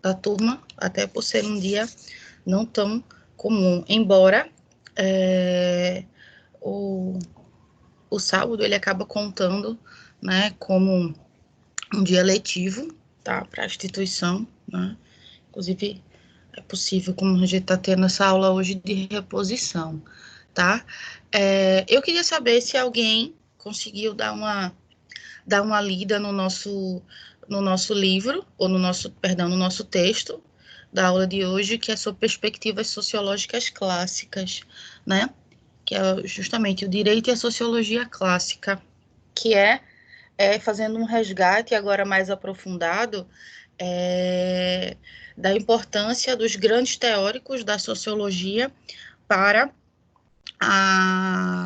da turma, até por ser um dia não tão comum, embora o sábado ele acaba contando, né, como um dia letivo, tá, para a instituição, né, inclusive é possível, como a gente está tendo essa aula hoje de reposição, tá? Eu queria saber se alguém conseguiu dar uma lida no nosso livro, ou no nosso texto da aula de hoje, que é sobre perspectivas sociológicas clássicas, né? Que é justamente o direito e a sociologia clássica, que fazendo um resgate agora mais aprofundado da importância dos grandes teóricos da sociologia para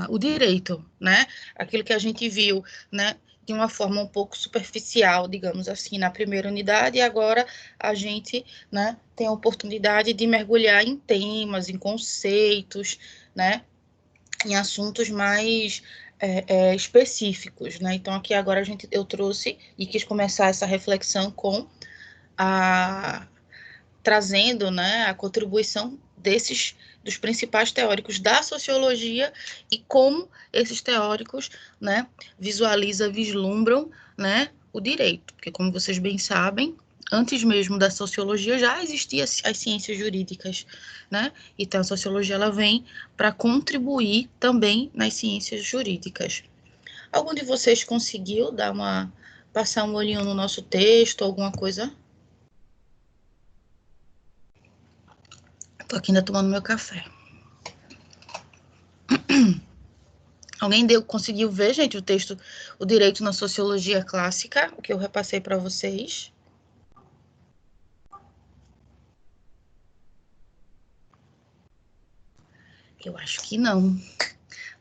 o direito, né? Aquilo que a gente viu, né, de uma forma um pouco superficial, digamos assim, na primeira unidade, e agora a gente, né, tem a oportunidade de mergulhar em temas, em conceitos, né, em assuntos mais específicos, né? Então aqui agora eu trouxe e quis começar essa reflexão com trazendo, né, a contribuição dos principais teóricos da sociologia e como esses teóricos, né, vislumbram, né, o direito, porque como vocês bem sabem, antes mesmo da sociologia já existiam as ciências jurídicas, né? Então a sociologia ela vem para contribuir também nas ciências jurídicas. Algum de vocês conseguiu passar um olhinho no nosso texto, alguma coisa? Tô aqui ainda tomando meu café. Alguém conseguiu ver, gente, o texto, o direito na sociologia clássica, o que eu repassei para vocês? Eu acho que não,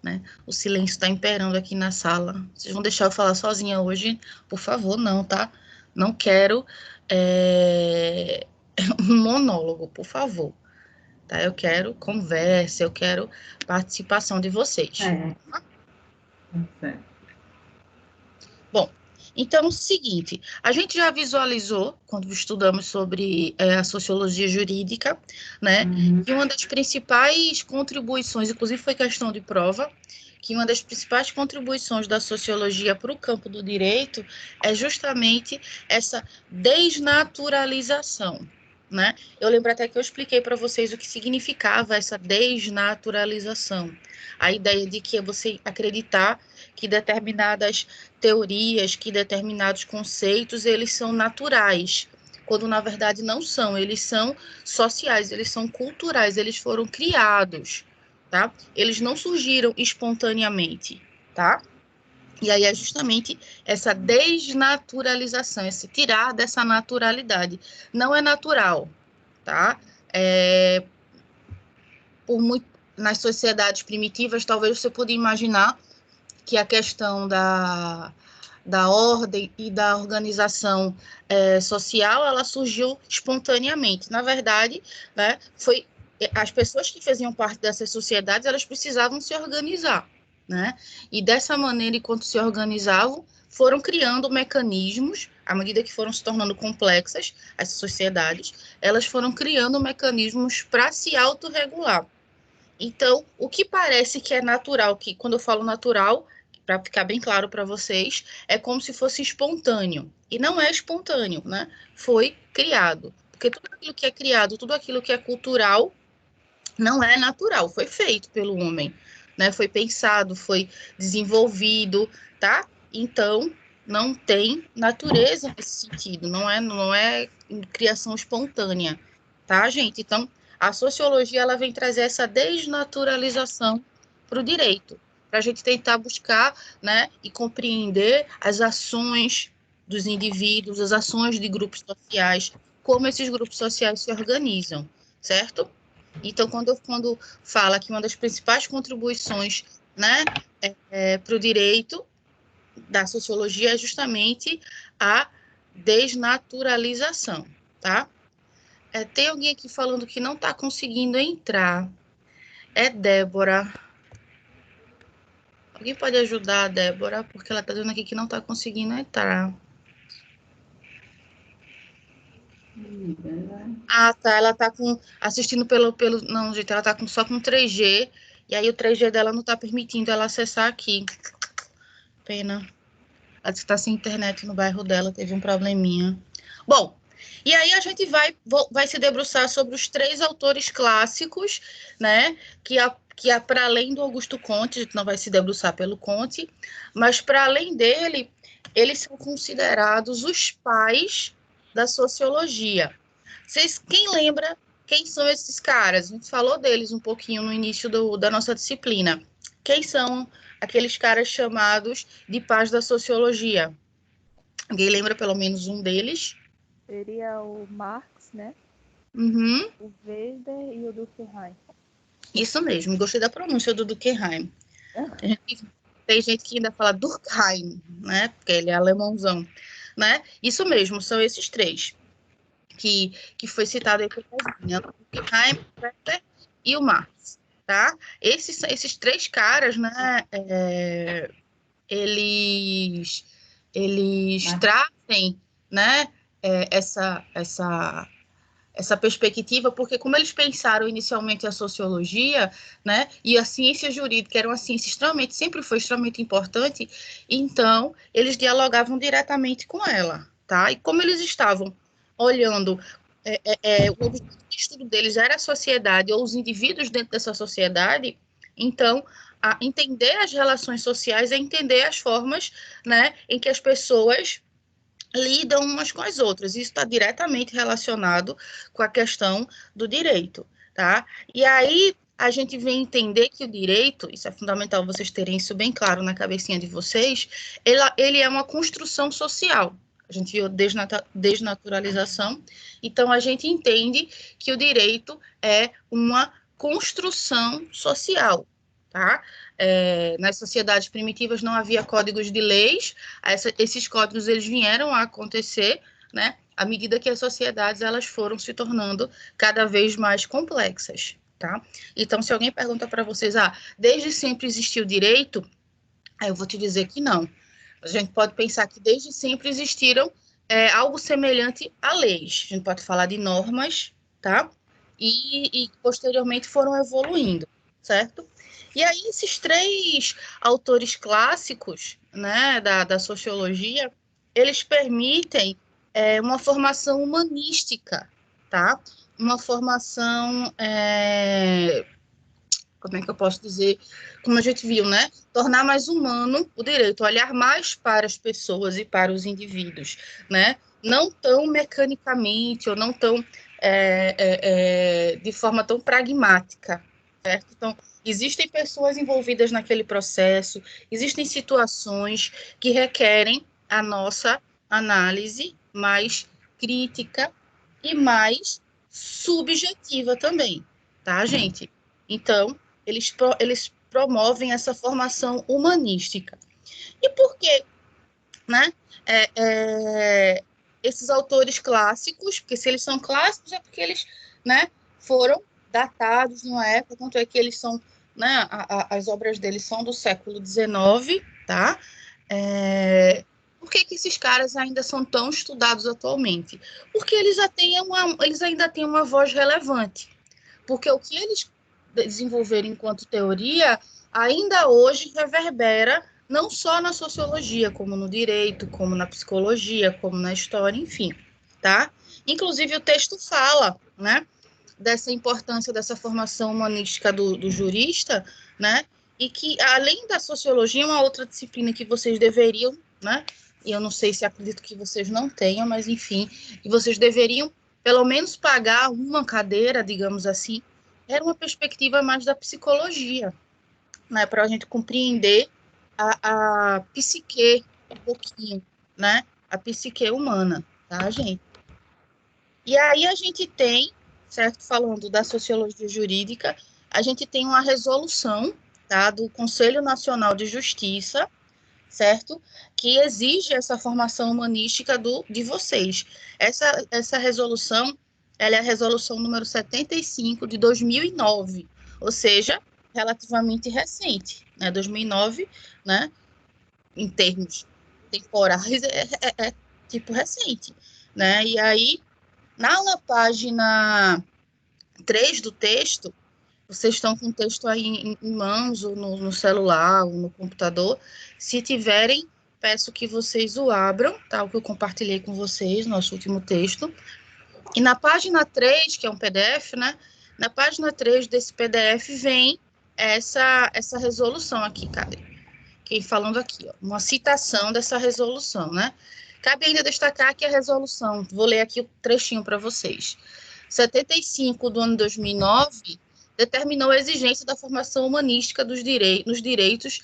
né? O silêncio está imperando aqui na sala. Vocês vão deixar eu falar sozinha hoje? Por favor, não, tá? Não quero um monólogo, por favor. Tá? Eu quero conversa, eu quero participação de vocês. Certo. Bom, então é o seguinte, a gente já visualizou, quando estudamos sobre a sociologia jurídica, né, que uma das principais contribuições, inclusive foi questão de prova, que uma das principais contribuições da sociologia para o campo do direito é justamente essa desnaturalização, né? Eu lembro até que eu expliquei para vocês o que significava essa desnaturalização. A ideia de que é você acreditar que determinadas teorias, que determinados conceitos, eles são naturais, quando na verdade não são, eles são sociais, eles são culturais, eles foram criados, tá? Eles não surgiram espontaneamente, tá? E aí é justamente essa desnaturalização, esse tirar dessa naturalidade. Não é natural, tá? Nas sociedades primitivas, talvez você possa imaginar que a questão da ordem e da organização social, ela surgiu espontaneamente. Na verdade, né, as pessoas que faziam parte dessas sociedades, elas precisavam se organizar, né? E dessa maneira, enquanto se organizavam, foram criando mecanismos, à medida que foram se tornando complexas as sociedades, elas foram criando mecanismos para se autorregular. Então, o que parece que é natural, que quando eu falo natural, para ficar bem claro para vocês, é como se fosse espontâneo. E não é espontâneo, né? Foi criado. Porque tudo aquilo que é criado, tudo aquilo que é cultural, não é natural, foi feito pelo homem, né? Foi pensado, foi desenvolvido, tá? Então, não tem natureza nesse sentido, não é criação espontânea, tá, gente? Então, a sociologia ela vem trazer essa desnaturalização para o direito, para a gente tentar buscar, né, e compreender as ações dos indivíduos, as ações de grupos sociais, como esses grupos sociais se organizam, certo? Então, quando fala que uma das principais contribuições, né, para o direito da sociologia é justamente a desnaturalização, tá? Tem alguém aqui falando que não está conseguindo entrar. É Débora. Alguém pode ajudar a Débora? Porque ela está dizendo aqui que não está conseguindo entrar. Ah, tá. Ela tá assistindo pelo. Não, gente, ela tá só com 3G. E aí o 3G dela não tá permitindo ela acessar aqui. Pena. Ela disse que tá sem internet no bairro dela, teve um probleminha. Bom, e aí a gente vai se debruçar sobre os 3 autores clássicos, né? Que para além do Augusto Comte, a gente não vai se debruçar pelo Comte, mas para além dele, eles são considerados os pais da sociologia. Quem lembra quem são esses caras? A gente falou deles um pouquinho no início da nossa disciplina. Quem são aqueles caras chamados de pais da sociologia? Alguém lembra pelo menos um deles? Seria o Marx, né? Uhum. O Weber e o Durkheim. Isso mesmo, gostei da pronúncia do Durkheim. Tem gente que ainda fala Durkheim, né? Porque ele é alemãozão, né? Isso mesmo, são esses 3 que foi citado aí por Casinha, Durkheim, Weber e o Marx, tá? Esses 3 caras, né? Eles trazem, né? Essa perspectiva, porque como eles pensaram inicialmente a sociologia, né, e a ciência jurídica era uma ciência sempre foi extremamente importante, então eles dialogavam diretamente com ela, tá? E como eles estavam olhando, o objetivo de estudo deles era a sociedade ou os indivíduos dentro dessa sociedade, então entender as relações sociais é entender as formas, né, em que as pessoas lidam umas com as outras. Isso está diretamente relacionado com a questão do direito, tá? E aí a gente vem entender que o direito, isso é fundamental vocês terem isso bem claro na cabecinha de vocês, ele é uma construção social. A gente viu desnaturalização, então a gente entende que o direito é uma construção social, tá? Nas sociedades primitivas não havia códigos de leis, esses códigos eles vieram a acontecer, né, à medida que as sociedades elas foram se tornando cada vez mais complexas, tá? Então, se alguém pergunta para vocês, desde sempre existiu direito, aí eu vou te dizer que não. A gente pode pensar que desde sempre existiram algo semelhante a leis. A gente pode falar de normas, tá? E posteriormente foram evoluindo, certo? E aí, esses 3 autores clássicos, né, da sociologia, eles permitem uma formação humanística, tá? Uma formação, como é que eu posso dizer? Como a gente viu, né? Tornar mais humano o direito, olhar mais para as pessoas e para os indivíduos, né? Não tão mecanicamente ou não tão de forma tão pragmática, certo? Então, existem pessoas envolvidas naquele processo, existem situações que requerem a nossa análise mais crítica e mais subjetiva também, tá, gente? Então, eles promovem essa formação humanística. E por que, né? Esses autores clássicos, porque se eles são clássicos é porque eles, né, foram datados numa época, tanto é que eles são, né, as obras deles são do século XIX, tá? Por que esses caras ainda são tão estudados atualmente? Porque eles ainda têm uma voz relevante. Porque o que eles desenvolveram enquanto teoria ainda hoje reverbera não só na sociologia, como no direito, como na psicologia, como na história, enfim, tá? Inclusive o texto fala, né, dessa importância dessa formação humanística do jurista, né, e que além da sociologia, uma outra disciplina que vocês deveriam, né, e eu não sei se acredito que vocês não tenham, mas enfim, que vocês deveriam pelo menos pagar uma cadeira, digamos assim, era uma perspectiva mais da psicologia, né, para a gente compreender a psique um pouquinho, né, a psique humana, tá, gente? E aí a gente tem, certo, falando da sociologia jurídica, a gente tem uma resolução, tá, do Conselho Nacional de Justiça, certo, que exige essa formação humanística de vocês. Essa resolução, ela é a resolução número 75 de 2009, ou seja, relativamente recente, né, 2009, né, em termos temporais, tipo recente, né, e aí Na página 3 do texto, vocês estão com o texto aí em mãos, ou no celular, ou no computador. Se tiverem, peço que vocês o abram, tá? O que eu compartilhei com vocês, nosso último texto. E na página 3, que é um PDF, né? Na página 3 desse PDF vem essa resolução aqui, cadê? Quem falando aqui, ó, uma citação dessa resolução, né? Cabe ainda destacar que a resolução, vou ler aqui o trechinho para vocês. 75 do ano 2009 determinou a exigência da formação humanística nos direitos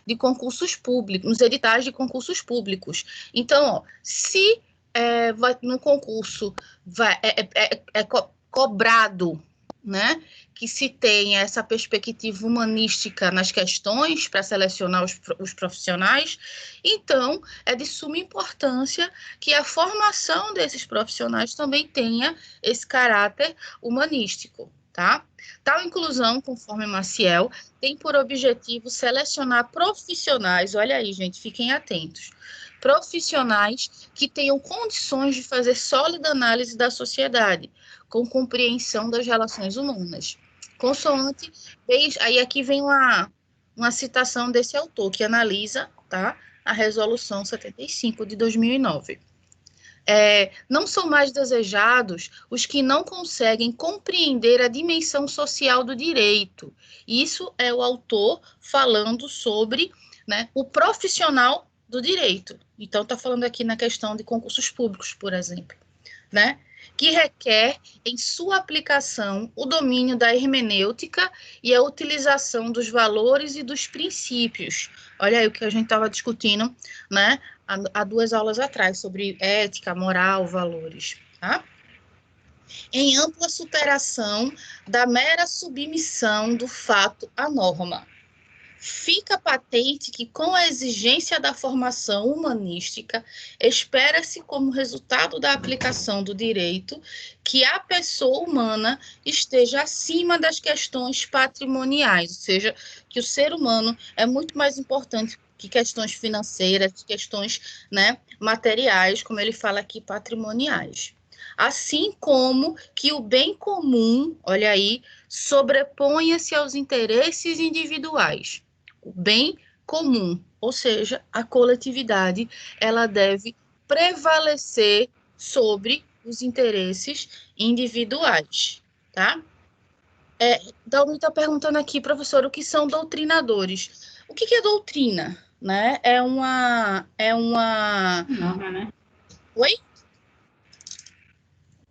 de concursos públicos, nos editais de concursos públicos. Então, ó, se no concurso cobrado, né, que se tenha essa perspectiva humanística nas questões para selecionar os profissionais, então é de suma importância que a formação desses profissionais também tenha esse caráter humanístico, tá? Tal inclusão, conforme Maciel, tem por objetivo selecionar profissionais, olha aí, gente, fiquem atentos, profissionais que tenham condições de fazer sólida análise da sociedade, com compreensão das relações humanas. Consoante, aí aqui vem uma citação desse autor, que analisa, tá, a Resolução 75 de 2009. Não são mais desejados os que não conseguem compreender a dimensão social do direito. Isso é o autor falando sobre, né, o profissional do direito. Então, está falando aqui na questão de concursos públicos, por exemplo, né? Que requer, em sua aplicação, o domínio da hermenêutica e a utilização dos valores e dos princípios. Olha aí o que a gente estava discutindo, né, há 2 aulas atrás, sobre ética, moral, valores, tá? Em ampla superação da mera submissão do fato à norma. Fica patente que, com a exigência da formação humanística, espera-se, como resultado da aplicação do direito, que a pessoa humana esteja acima das questões patrimoniais, ou seja, que o ser humano é muito mais importante que questões financeiras, questões, né, materiais, como ele fala aqui, patrimoniais. Assim como que o bem comum, olha aí, sobreponha-se aos interesses individuais. O bem comum, ou seja, a coletividade, ela deve prevalecer sobre os interesses individuais, tá? Dalmi está perguntando aqui, professor, o que são doutrinadores? O que é doutrina? Né? É uma... Norma, né? Oi?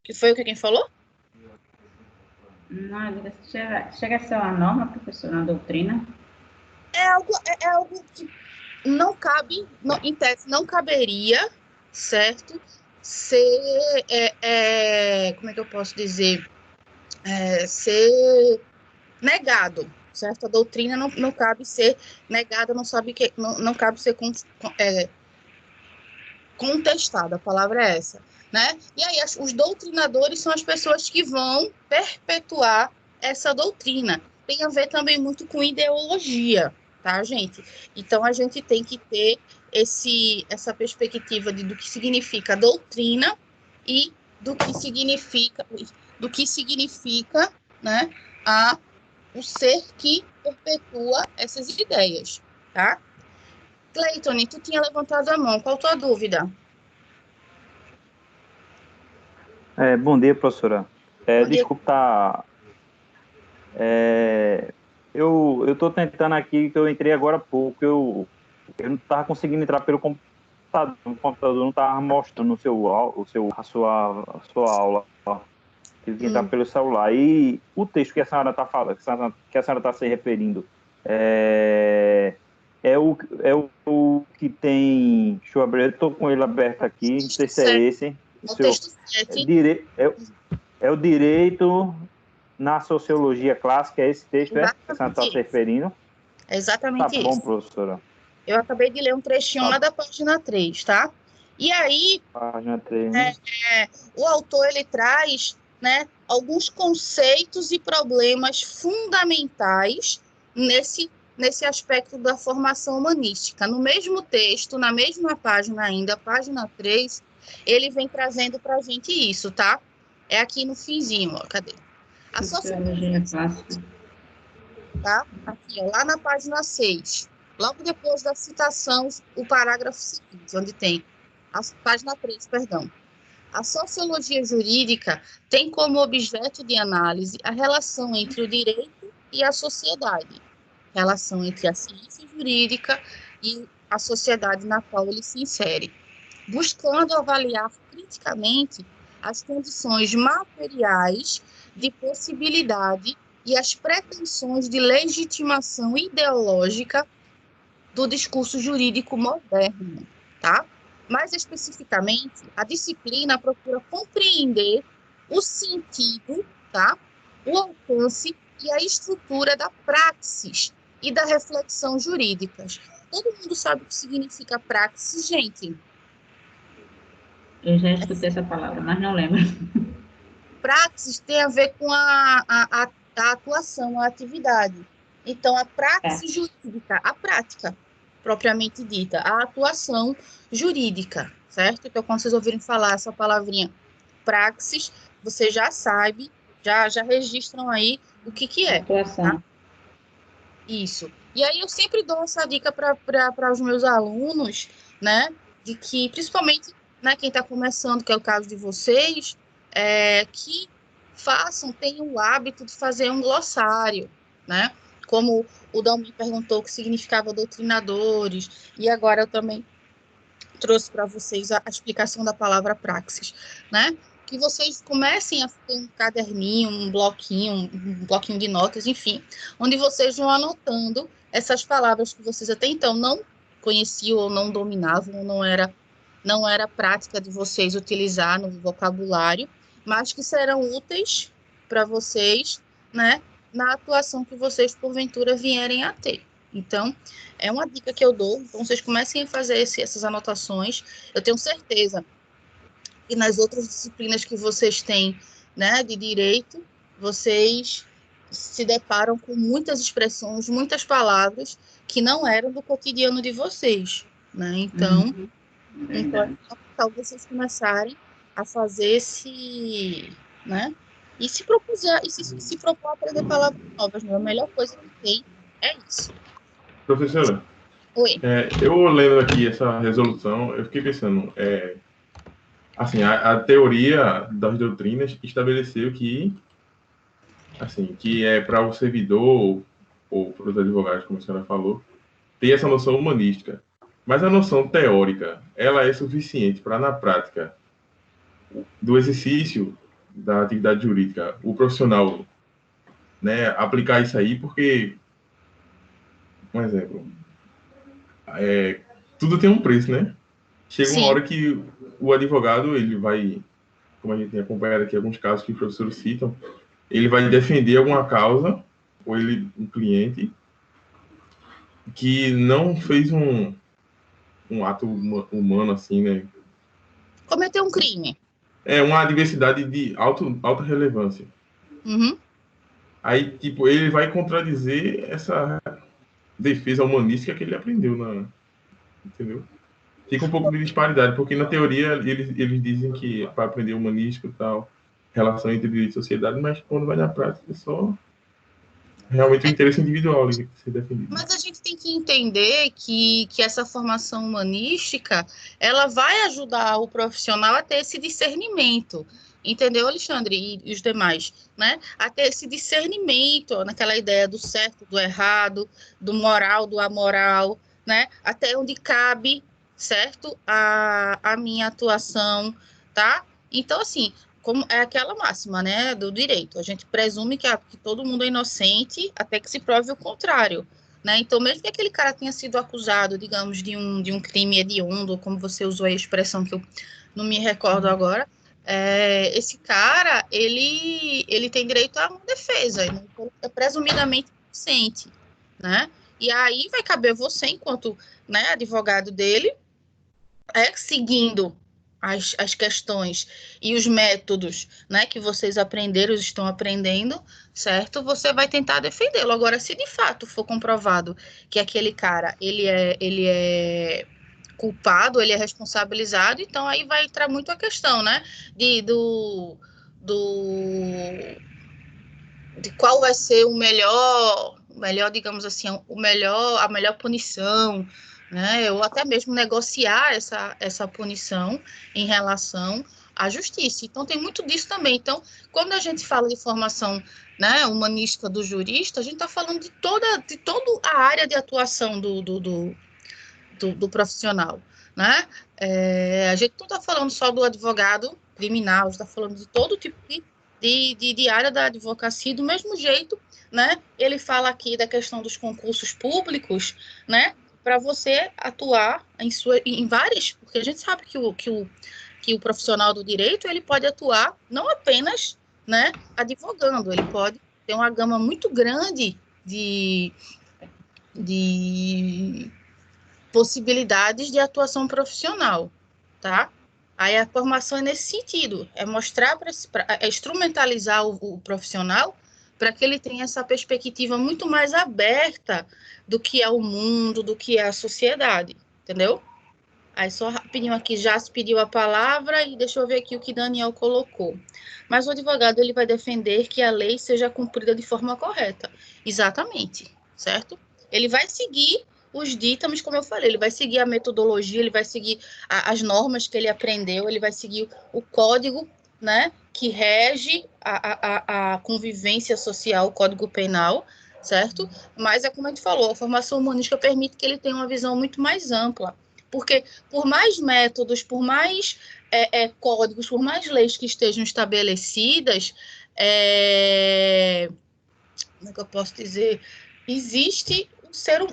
Que foi o que quem falou? Não, chega a ser uma norma, professor, uma doutrina. É algo que não cabe, em tese, não caberia, certo? Ser, como é que eu posso dizer? Ser negado, certo? A doutrina não cabe ser negada, não cabe ser contestada, a palavra é essa, né? E aí os doutrinadores são as pessoas que vão perpetuar essa doutrina. Tem a ver também muito com ideologia, tá, gente? Então a gente tem que ter essa perspectiva do que significa doutrina e do que significa, né, o ser que perpetua essas ideias, tá? Cleiton, tu tinha levantado a mão, qual a tua dúvida? Bom dia, professora. Desculpa, eu estou tentando aqui, que eu entrei agora há pouco, eu não estava conseguindo entrar pelo computador, o computador não estava mostrando a sua aula, tive que entrar pelo celular. E o texto que a senhora está falando, que a senhora está se referindo, é o que tem... Deixa eu abrir, eu estou com ele aberto aqui, não sei se é esse. O texto 7. É o direito na sociologia clássica, é esse texto, que a senhora está se referindo? É exatamente isso. Tá bom, professora. Eu acabei de ler um trechinho lá da página 3, tá? E aí, página 3, o autor, ele traz, né, alguns conceitos e problemas fundamentais nesse aspecto da formação humanística. No mesmo texto, na mesma página ainda, página 3, ele vem trazendo para a gente isso, tá? É aqui no finzinho, ó, cadê? A Sociologia clássica. tá? Aqui, ó, lá na página 6. Logo depois da citação, o parágrafo seguinte, onde tem a página 3, perdão. A sociologia jurídica tem como objeto de análise a relação entre o direito e a sociedade, relação entre a ciência jurídica e a sociedade na qual ele se insere, buscando avaliar criticamente as condições materiais de possibilidade e as pretensões de legitimação ideológica do discurso jurídico moderno, tá? Mais especificamente, a disciplina procura compreender o sentido, tá? O alcance e a estrutura da praxis e da reflexão jurídicas. Todo mundo sabe o que significa praxis, gente? Eu já escutei essa palavra, mas não lembro. Praxis tem a ver com a atuação, a atividade. Então, a praxis jurídica, a prática, propriamente dita, a atuação jurídica, certo? Então, quando vocês ouvirem falar essa palavrinha praxis, você já sabe, já registram aí o que é. Atuação. Tá? Isso. E aí eu sempre dou essa dica para os meus alunos, né? De que, principalmente, né, quem está começando, que é o caso de vocês, que tenham o hábito de fazer um glossário, né? Como o Dom me perguntou o que significava doutrinadores, e agora eu também trouxe para vocês a explicação da palavra praxis, né? Que vocês comecem a ter um caderninho, um bloquinho de notas, enfim, onde vocês vão anotando essas palavras que vocês até então não conheciam ou não dominavam, ou não era prática de vocês utilizar no vocabulário, mas que serão úteis para vocês, né, na atuação que vocês, porventura, vierem a ter. Então, é uma dica que eu dou. Então, vocês comecem a fazer essas anotações. Eu tenho certeza que nas outras disciplinas que vocês têm, né, de direito, vocês se deparam com muitas expressões, muitas palavras que não eram do cotidiano de vocês, né? Então, então vocês começarem a fazer né? E se propor a aprender palavras novas, né? A melhor coisa que tem é isso. Professora, Oi. Eu lendo aqui essa resolução, eu fiquei pensando, assim, a teoria das doutrinas estabeleceu que, assim, que é para o servidor ou para os advogados, como a senhora falou, ter essa noção humanística. Mas a noção teórica, ela é suficiente para, na prática do exercício da atividade jurídica, o profissional, né, aplicar isso aí, porque, um exemplo, tudo tem um preço, né? Chega Sim. uma hora que o advogado, ele vai, como a gente tem acompanhado aqui alguns casos que os professores citam, ele vai defender alguma causa, ou um cliente, que não fez um ato humano, assim, né? Cometeu um crime. É uma adversidade de alta relevância. Uhum. Aí, tipo, ele vai contradizer essa defesa humanística que ele aprendeu, entendeu? Fica um pouco de disparidade, porque na teoria eles dizem que para aprender humanístico e tal, relação entre direito e sociedade, mas quando vai na prática é só realmente o interesse individual que se defendido. Mas a gente tem que entender que essa formação humanística, ela vai ajudar o profissional a ter esse discernimento, entendeu, Alexandre? E os demais, né? A ter esse discernimento naquela ideia do certo, do errado, do moral, do amoral, né? Até onde cabe, certo? A minha atuação, tá? Então, assim, como é aquela máxima, né, do direito. A gente presume que todo mundo é inocente até que se prove o contrário, né? Então, mesmo que aquele cara tenha sido acusado, digamos, de um crime hediondo, como você usou a expressão que eu não me recordo agora, esse cara, ele tem direito a uma defesa, ele é presumidamente inocente, né? E aí vai caber você, enquanto, né, advogado dele, seguindo as questões e os métodos, né, que vocês estão aprendendo, certo? Você vai tentar defendê-lo. Agora, se de fato for comprovado que aquele cara, ele é culpado, ele é responsabilizado, então aí vai entrar muito a questão, né, de qual vai ser o melhor, digamos assim, a melhor punição, né, ou até mesmo negociar essa punição em relação à justiça. Então, tem muito disso também. Então, quando a gente fala de formação, né, humanística do jurista, a gente está falando de toda a área de atuação do profissional, né? A gente não está falando só do advogado criminal, a gente está falando de todo tipo de área da advocacia, do mesmo jeito, né? Ele fala aqui da questão dos concursos públicos, né? Para você atuar em várias, porque a gente sabe que o profissional do direito, ele pode atuar não apenas, né, advogando, ele pode ter uma gama muito grande de possibilidades de atuação profissional, tá? Aí a formação é nesse sentido, é mostrar, é instrumentalizar o profissional para que ele tenha essa perspectiva muito mais aberta do que é o mundo, do que é a sociedade, entendeu? Aí só rapidinho aqui, já se pediu a palavra e deixa eu ver aqui o que Daniel colocou. Mas o advogado, ele vai defender que a lei seja cumprida de forma correta. Exatamente, certo? Ele vai seguir os ditames, como eu falei, ele vai seguir a metodologia, ele vai seguir as normas que ele aprendeu, ele vai seguir o código, né, que rege a convivência social, o código penal, certo? Mas é como a gente falou, a formação humanística permite que ele tenha uma visão muito mais ampla, porque por mais métodos, por mais códigos, por mais leis que estejam estabelecidas, como é que eu posso dizer? Existe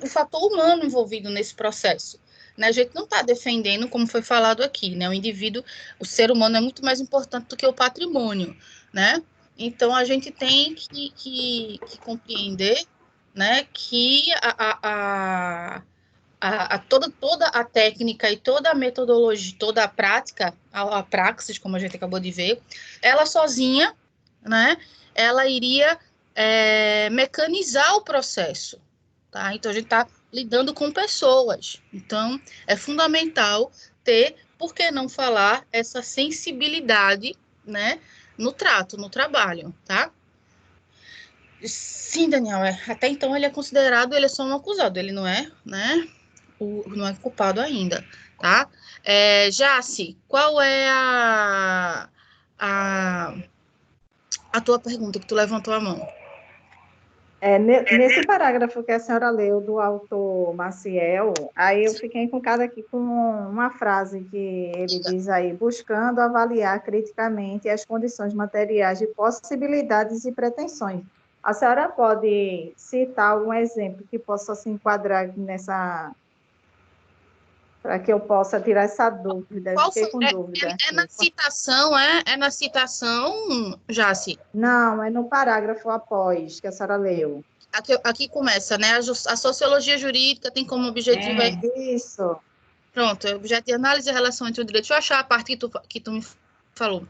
o fator humano envolvido nesse processo. Né? A gente não está defendendo, como foi falado aqui, né? O indivíduo, o ser humano é muito mais importante do que o patrimônio, né? Então, a gente tem que compreender, né, que toda a técnica e toda a metodologia, toda a prática, a praxis, como a gente acabou de ver, ela sozinha, né, ela iria mecanizar o processo, tá? Então, a gente está lidando com pessoas. Então, é fundamental ter, por que não falar, essa sensibilidade, né, no trato, no trabalho, tá? Sim, Daniel, até então ele é considerado, ele é só um acusado, ele não é, né, não é culpado ainda, tá? Jaci, qual é a tua pergunta que tu levantou a mão? Nesse parágrafo que a senhora leu do autor Maciel, aí eu fiquei encucada aqui com uma frase que ele diz aí, buscando avaliar criticamente as condições materiais de possibilidades e pretensões. A senhora pode citar algum exemplo que possa se enquadrar nessa, para que eu possa tirar essa dúvida? Eu fiquei com dúvida. Na citação, é na citação, Jaci? Não, é no parágrafo após, que a senhora leu. Aqui começa, né? A sociologia jurídica tem como objetivo... Isso. Pronto, objeto de análise e relação entre o direito. Deixa eu achar a parte que tu me falou.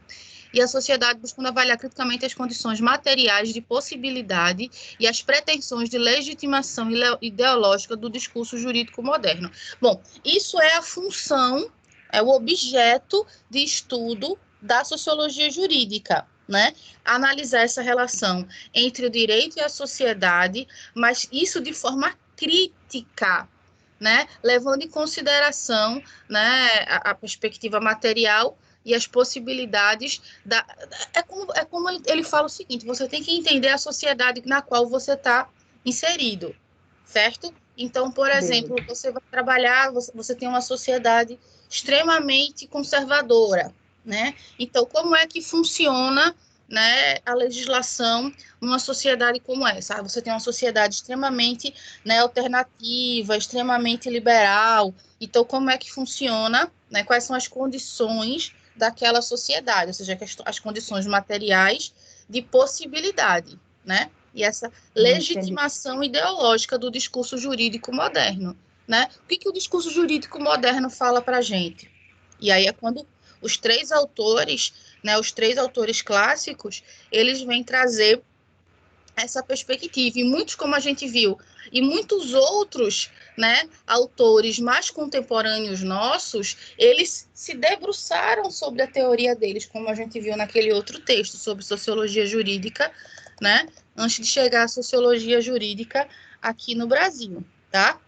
E a sociedade buscando avaliar criticamente as condições materiais de possibilidade e as pretensões de legitimação ideológica do discurso jurídico moderno. Bom, isso é a função, é o objeto de estudo da sociologia jurídica, né? Analisar essa relação entre o direito e a sociedade, mas isso de forma crítica, né? Levando em consideração, né, a perspectiva material e as possibilidades é como ele fala o seguinte: você tem que entender a sociedade na qual você está inserido, certo? Então, por exemplo, você vai trabalhar, você tem uma sociedade extremamente conservadora, né? Então, como é que funciona, né, a legislação numa sociedade como essa? Você tem uma sociedade extremamente, né, alternativa, extremamente liberal. Então, como é que funciona, né? Quais são as condições daquela sociedade, ou seja, as condições materiais de possibilidade, né? E essa legitimação ideológica do discurso jurídico moderno, né? O que o discurso jurídico moderno fala para a gente? E aí é quando os três autores, né, os três autores clássicos, eles vêm trazer essa perspectiva. E muitos, como a gente viu, e muitos outros, né, autores mais contemporâneos nossos, eles se debruçaram sobre a teoria deles, como a gente viu naquele outro texto sobre sociologia jurídica, né, antes de chegar à sociologia jurídica aqui no Brasil, tá?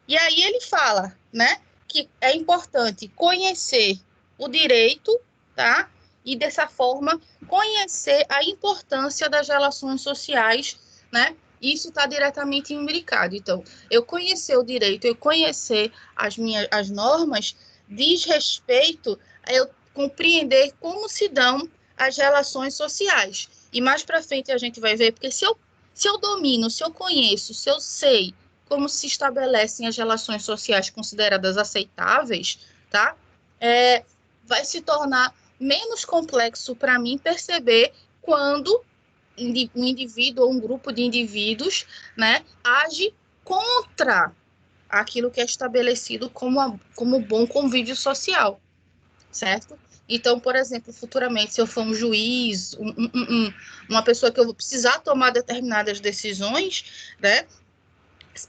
E aí ele fala, né, que é importante conhecer o direito, tá? E dessa forma conhecer a importância das relações sociais, né? Isso está diretamente imbricado. Então, eu conhecer o direito, eu conhecer as normas, diz respeito a eu compreender como se dão as relações sociais. E mais para frente a gente vai ver, porque se eu domino, se eu conheço, se eu sei como se estabelecem as relações sociais consideradas aceitáveis, tá? Vai se tornar menos complexo para mim perceber quando um indivíduo ou um grupo de indivíduos, né, age contra aquilo que é estabelecido como bom convívio social, certo? Então, por exemplo, futuramente, se eu for um juiz, uma pessoa que eu vou precisar tomar determinadas decisões, né,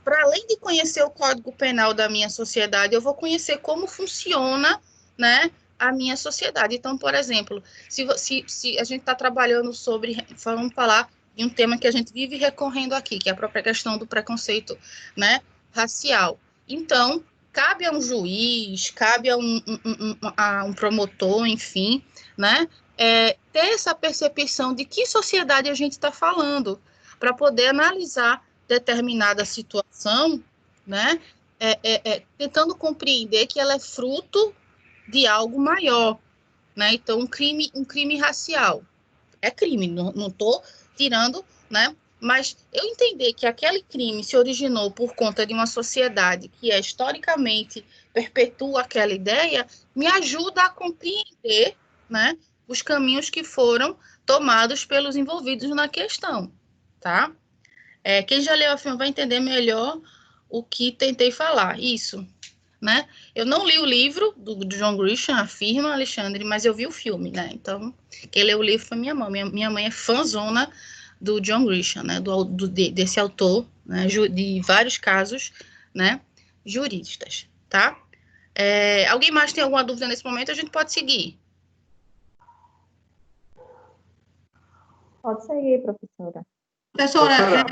para além de conhecer o Código Penal da minha sociedade, eu vou conhecer como funciona, né, a minha sociedade. Então, por exemplo, se a gente está trabalhando vamos falar de um tema que a gente vive recorrendo aqui, que é a própria questão do preconceito, né, racial. Então, cabe a um juiz, cabe a um promotor, enfim, né, ter essa percepção de que sociedade a gente está falando, para poder analisar determinada situação, né, tentando compreender que ela é fruto de algo maior, né? Então, um crime racial é crime, não estou tirando, né? Mas eu entender que aquele crime se originou por conta de uma sociedade que historicamente perpetua aquela ideia, me ajuda a compreender, né, os caminhos que foram tomados pelos envolvidos na questão, tá? Quem já leu a filme vai entender melhor o que tentei falar, isso, né? Eu não li o livro do John Grisham, afirma, Alexandre, mas eu vi o filme, né? Então, quem leu o livro foi minha mãe. Minha mãe é fãzona do John Grisham, né? Desse autor, né? De vários casos, né, juristas, tá? Alguém mais tem alguma dúvida nesse momento? A gente pode seguir. Pode seguir, professora. Professora,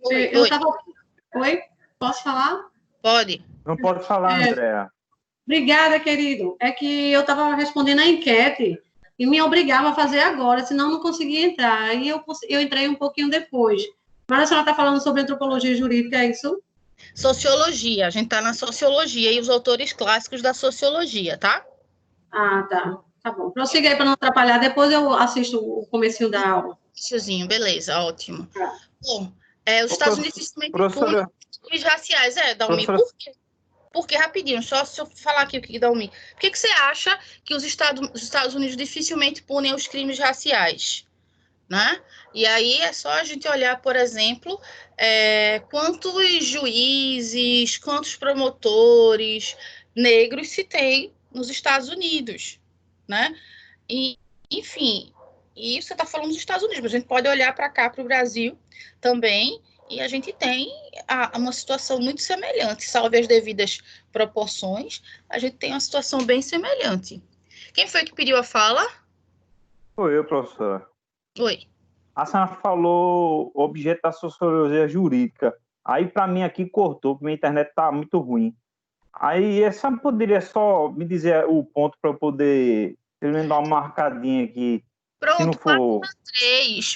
eu estava... Oi? Posso falar? Pode. Não pode falar, Andréa. Obrigada, querido. É que eu estava respondendo a enquete e me obrigava a fazer agora, senão eu não conseguia entrar. Aí eu entrei um pouquinho depois. Mas a senhora está falando sobre antropologia jurídica, é isso? Sociologia. A gente está na sociologia e os autores clássicos da sociologia, tá? Ah, tá. Tá bom. Prossiga aí para não atrapalhar. Depois eu assisto o comecinho da aula. Tiozinho, beleza, ótimo. Tá. Bom, os Estados Unidos dificilmente impõem crimes raciais. Dalmi, por quê? Porque, rapidinho, só se eu falar aqui o que Dalmi. Por que você acha que os Estados Unidos dificilmente punem os crimes raciais? Né? E aí é só a gente olhar, por exemplo, quantos juízes, quantos promotores negros se tem nos Estados Unidos, né? E, enfim, e você está falando dos Estados Unidos, mas a gente pode olhar para cá, para o Brasil também, e a gente tem uma situação muito semelhante, salve as devidas proporções, a gente tem uma situação bem semelhante. Quem foi que pediu a fala? Foi eu, professora. Oi. A senhora falou objeto da sociologia jurídica. Aí, para mim, aqui cortou, porque minha internet está muito ruim. Aí, a senhora poderia só me dizer o ponto para eu poder, pelo menos, dar uma marcadinha aqui? Pronto, se não for...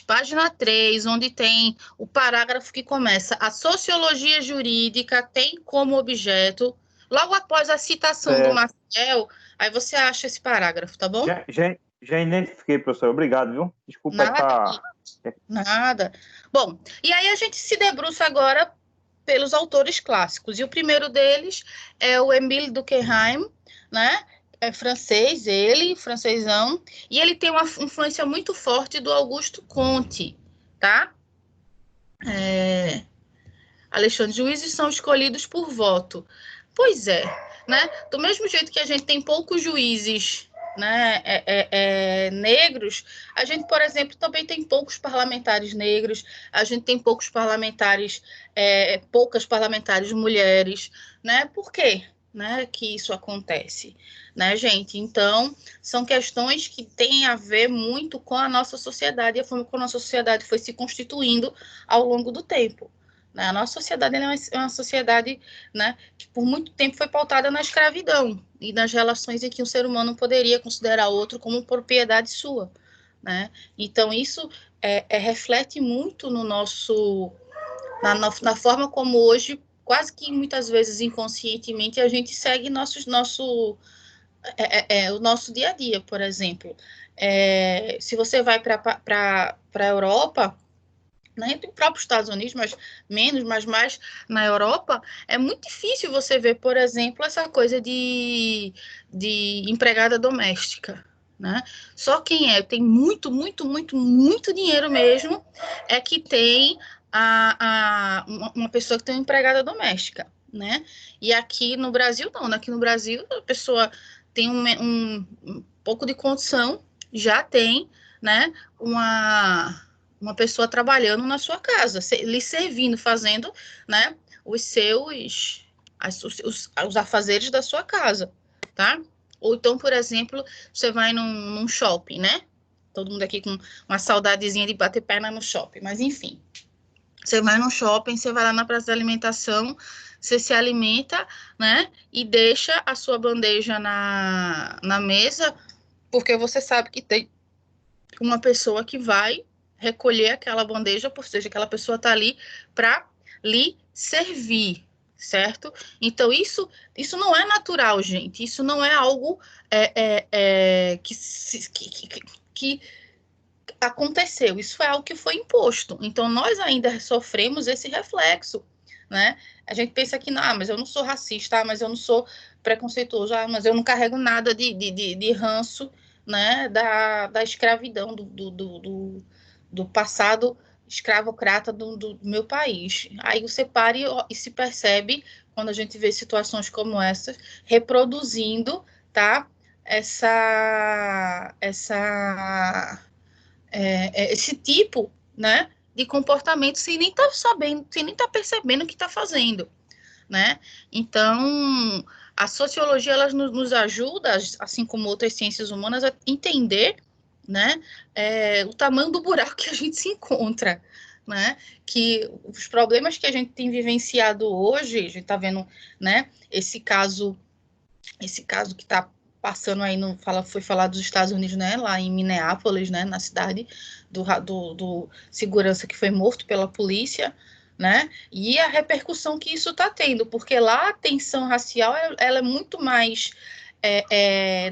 página 3, onde tem o parágrafo que começa: a sociologia jurídica tem como objeto, logo após a citação do Maciel, aí você acha esse parágrafo, tá bom? Já identifiquei, professor. Obrigado, viu? Desculpa. Nada. Bom, e aí a gente se debruça agora pelos autores clássicos. E o primeiro deles é o Émile Durkheim, né? É francês, francesão, e ele tem uma influência muito forte do Augusto Comte, tá? Alexandre, juízes são escolhidos por voto. Pois é, né? Do mesmo jeito que a gente tem poucos juízes, né, negros, a gente, por exemplo, também tem poucos parlamentares negros, a gente tem poucas parlamentares mulheres, né? Por quê, né, que isso acontece, né, gente? Então, são questões que têm a ver muito com a nossa sociedade e a forma como a nossa sociedade foi se constituindo ao longo do tempo. A nossa sociedade é uma sociedade, né, que por muito tempo foi pautada na escravidão e nas relações em que um ser humano poderia considerar outro como propriedade sua, né? Então, isso reflete muito no nosso, na forma como hoje, quase que muitas vezes inconscientemente, a gente segue o nosso dia a dia, por exemplo. Se você vai para a Europa, né, entre o próprio Estados Unidos, mas menos, mas mais na Europa, é muito difícil você ver, por exemplo, essa coisa de empregada doméstica, né? Só quem tem muito, muito, muito, muito dinheiro mesmo é que tem uma pessoa que tem uma empregada doméstica, né? E aqui no Brasil, não, né? Aqui no Brasil, a pessoa tem um pouco de condição, já tem, né, uma pessoa trabalhando na sua casa, lhe servindo, fazendo, né, os afazeres da sua casa, tá? Ou então, por exemplo, você vai num shopping, né? Todo mundo aqui com uma saudadezinha de bater perna no shopping, mas enfim. Você vai no shopping, você vai lá na praça de alimentação, você se alimenta, né? E deixa a sua bandeja na mesa, porque você sabe que tem uma pessoa que vai recolher aquela bandeja, ou seja, aquela pessoa está ali para lhe servir, certo? Então, isso não é natural, gente. Isso não é algo que aconteceu. Isso é algo que foi imposto. Então, nós ainda sofremos esse reflexo, né? A gente pensa que, não, mas eu não sou racista, mas eu não sou preconceituoso, mas eu não carrego nada de ranço, né, da escravidão, do passado escravocrata do meu país. Aí você para e se percebe, quando a gente vê situações como essas, reproduzindo, tá, esse tipo, né, de comportamento sem nem estar sabendo, sem nem estar percebendo o que está fazendo, né? Então, a sociologia ela nos ajuda, assim como outras ciências humanas, a entender, né, o tamanho do buraco que a gente se encontra, né? Que os problemas que a gente tem vivenciado hoje, a gente está vendo, né, esse caso que está passando aí, foi falado dos Estados Unidos, né, lá em Minneapolis, né, na cidade do segurança que foi morto pela polícia, né, e a repercussão que isso está tendo, porque lá a tensão racial ela é muito mais,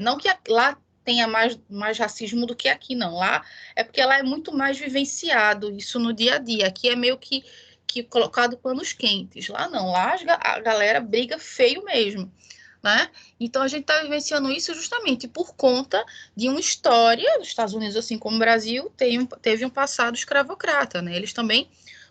não que lá tenha mais racismo do que aqui, não, lá é porque lá é muito mais vivenciado isso no dia a dia, aqui é meio que colocado panos quentes, lá não, lá a galera briga feio mesmo, né? Então, a gente está vivenciando isso justamente por conta de uma história dos Estados Unidos, assim como o Brasil, teve um passado escravocrata, né? Eles também,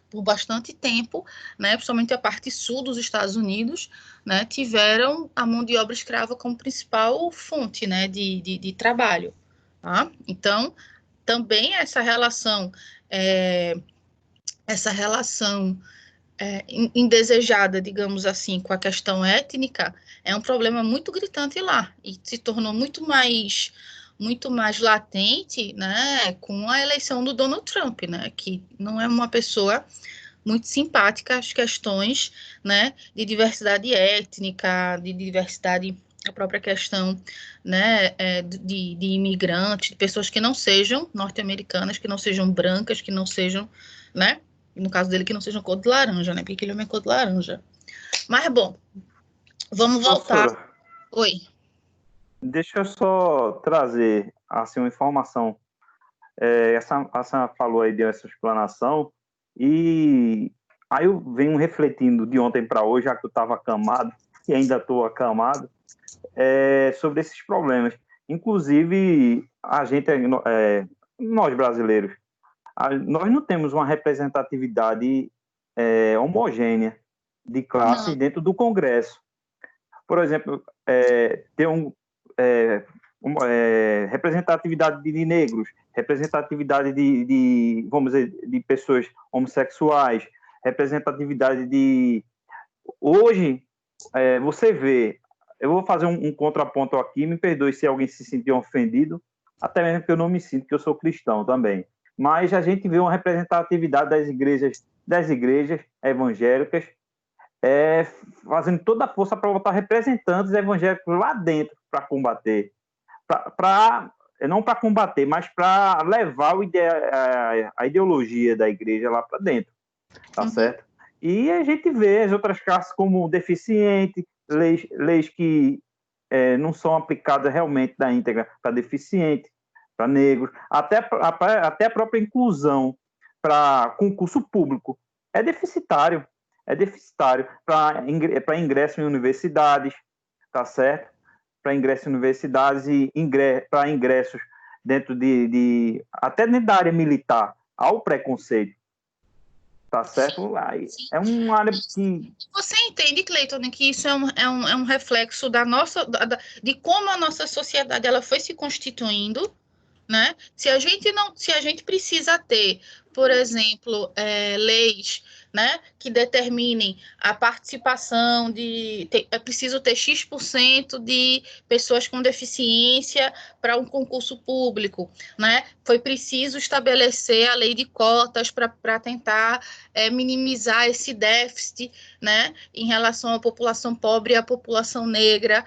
por bastante tempo, né, principalmente a parte sul dos Estados Unidos, né, tiveram a mão de obra escrava como principal fonte, né, de trabalho. Tá? Então, também essa relação indesejada, digamos assim, com a questão étnica, é um problema muito gritante lá e se tornou muito mais latente, né, com a eleição do Donald Trump, né, que não é uma pessoa muito simpática às questões, né, de diversidade étnica, de diversidade, a própria questão, né, de imigrantes, de pessoas que não sejam norte-americanas, que não sejam brancas, que não sejam, né, no caso dele, que não sejam cor de laranja, né, porque ele é cor de laranja. Mas, bom, vamos voltar. Professora, Oi. deixa eu só trazer, assim, uma informação. A senhora falou aí dessa explanação, e aí eu venho refletindo de ontem para hoje, já que eu estava acamado, e ainda estou acamado, sobre esses problemas. Inclusive, a gente, nós brasileiros, nós não temos uma representatividade homogênea de classe dentro do Congresso. Por exemplo, tem representatividade de negros, representatividade vamos dizer, de pessoas homossexuais, representatividade de... Hoje, você vê, eu vou fazer um contraponto aqui, me perdoe se alguém se sentiu ofendido, até mesmo que eu não me sinto, que eu sou cristão também, mas a gente vê uma representatividade das igrejas evangélicas, fazendo toda a força para botar representantes evangélicos lá dentro para combater, não para combater, mas para levar a ideologia da igreja lá para dentro, tá certo? E a gente vê as outras classes como deficiente, leis que não são aplicadas realmente da íntegra para deficiente, para negros, até a própria inclusão para concurso público é deficitário para ingresso em universidades, tá certo? Para ingresso em universidades e para ingressos dentro até dentro da área militar, ao preconceito, tá certo? É uma área que... Você entende, Cleiton, que isso é um reflexo de como a nossa sociedade ela foi se constituindo, né? Se a gente precisa ter, por exemplo, leis, né, que determinem a participação é preciso ter X% de pessoas com deficiência para um concurso público, né? Foi preciso estabelecer a lei de cotas para tentar minimizar esse déficit, né, em relação à população pobre e à população negra,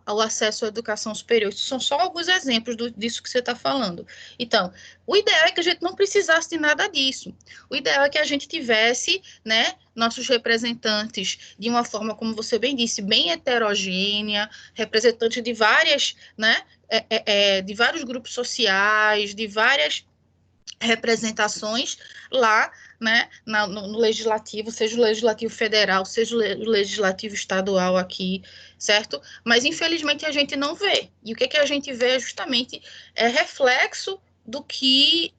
ao acesso à educação superior. Isso são só alguns exemplos disso que você está falando. Então, o ideal é que a gente não precisasse de nada disso. O ideal é que a gente tivesse, né, nossos representantes de uma forma, como você bem disse, bem heterogênea, representantes de várias, né, de vários grupos sociais, de várias representações lá, né, no legislativo, seja o legislativo federal, seja o legislativo estadual aqui, certo? Mas, infelizmente, a gente não vê. E o que a gente vê justamente reflexo do que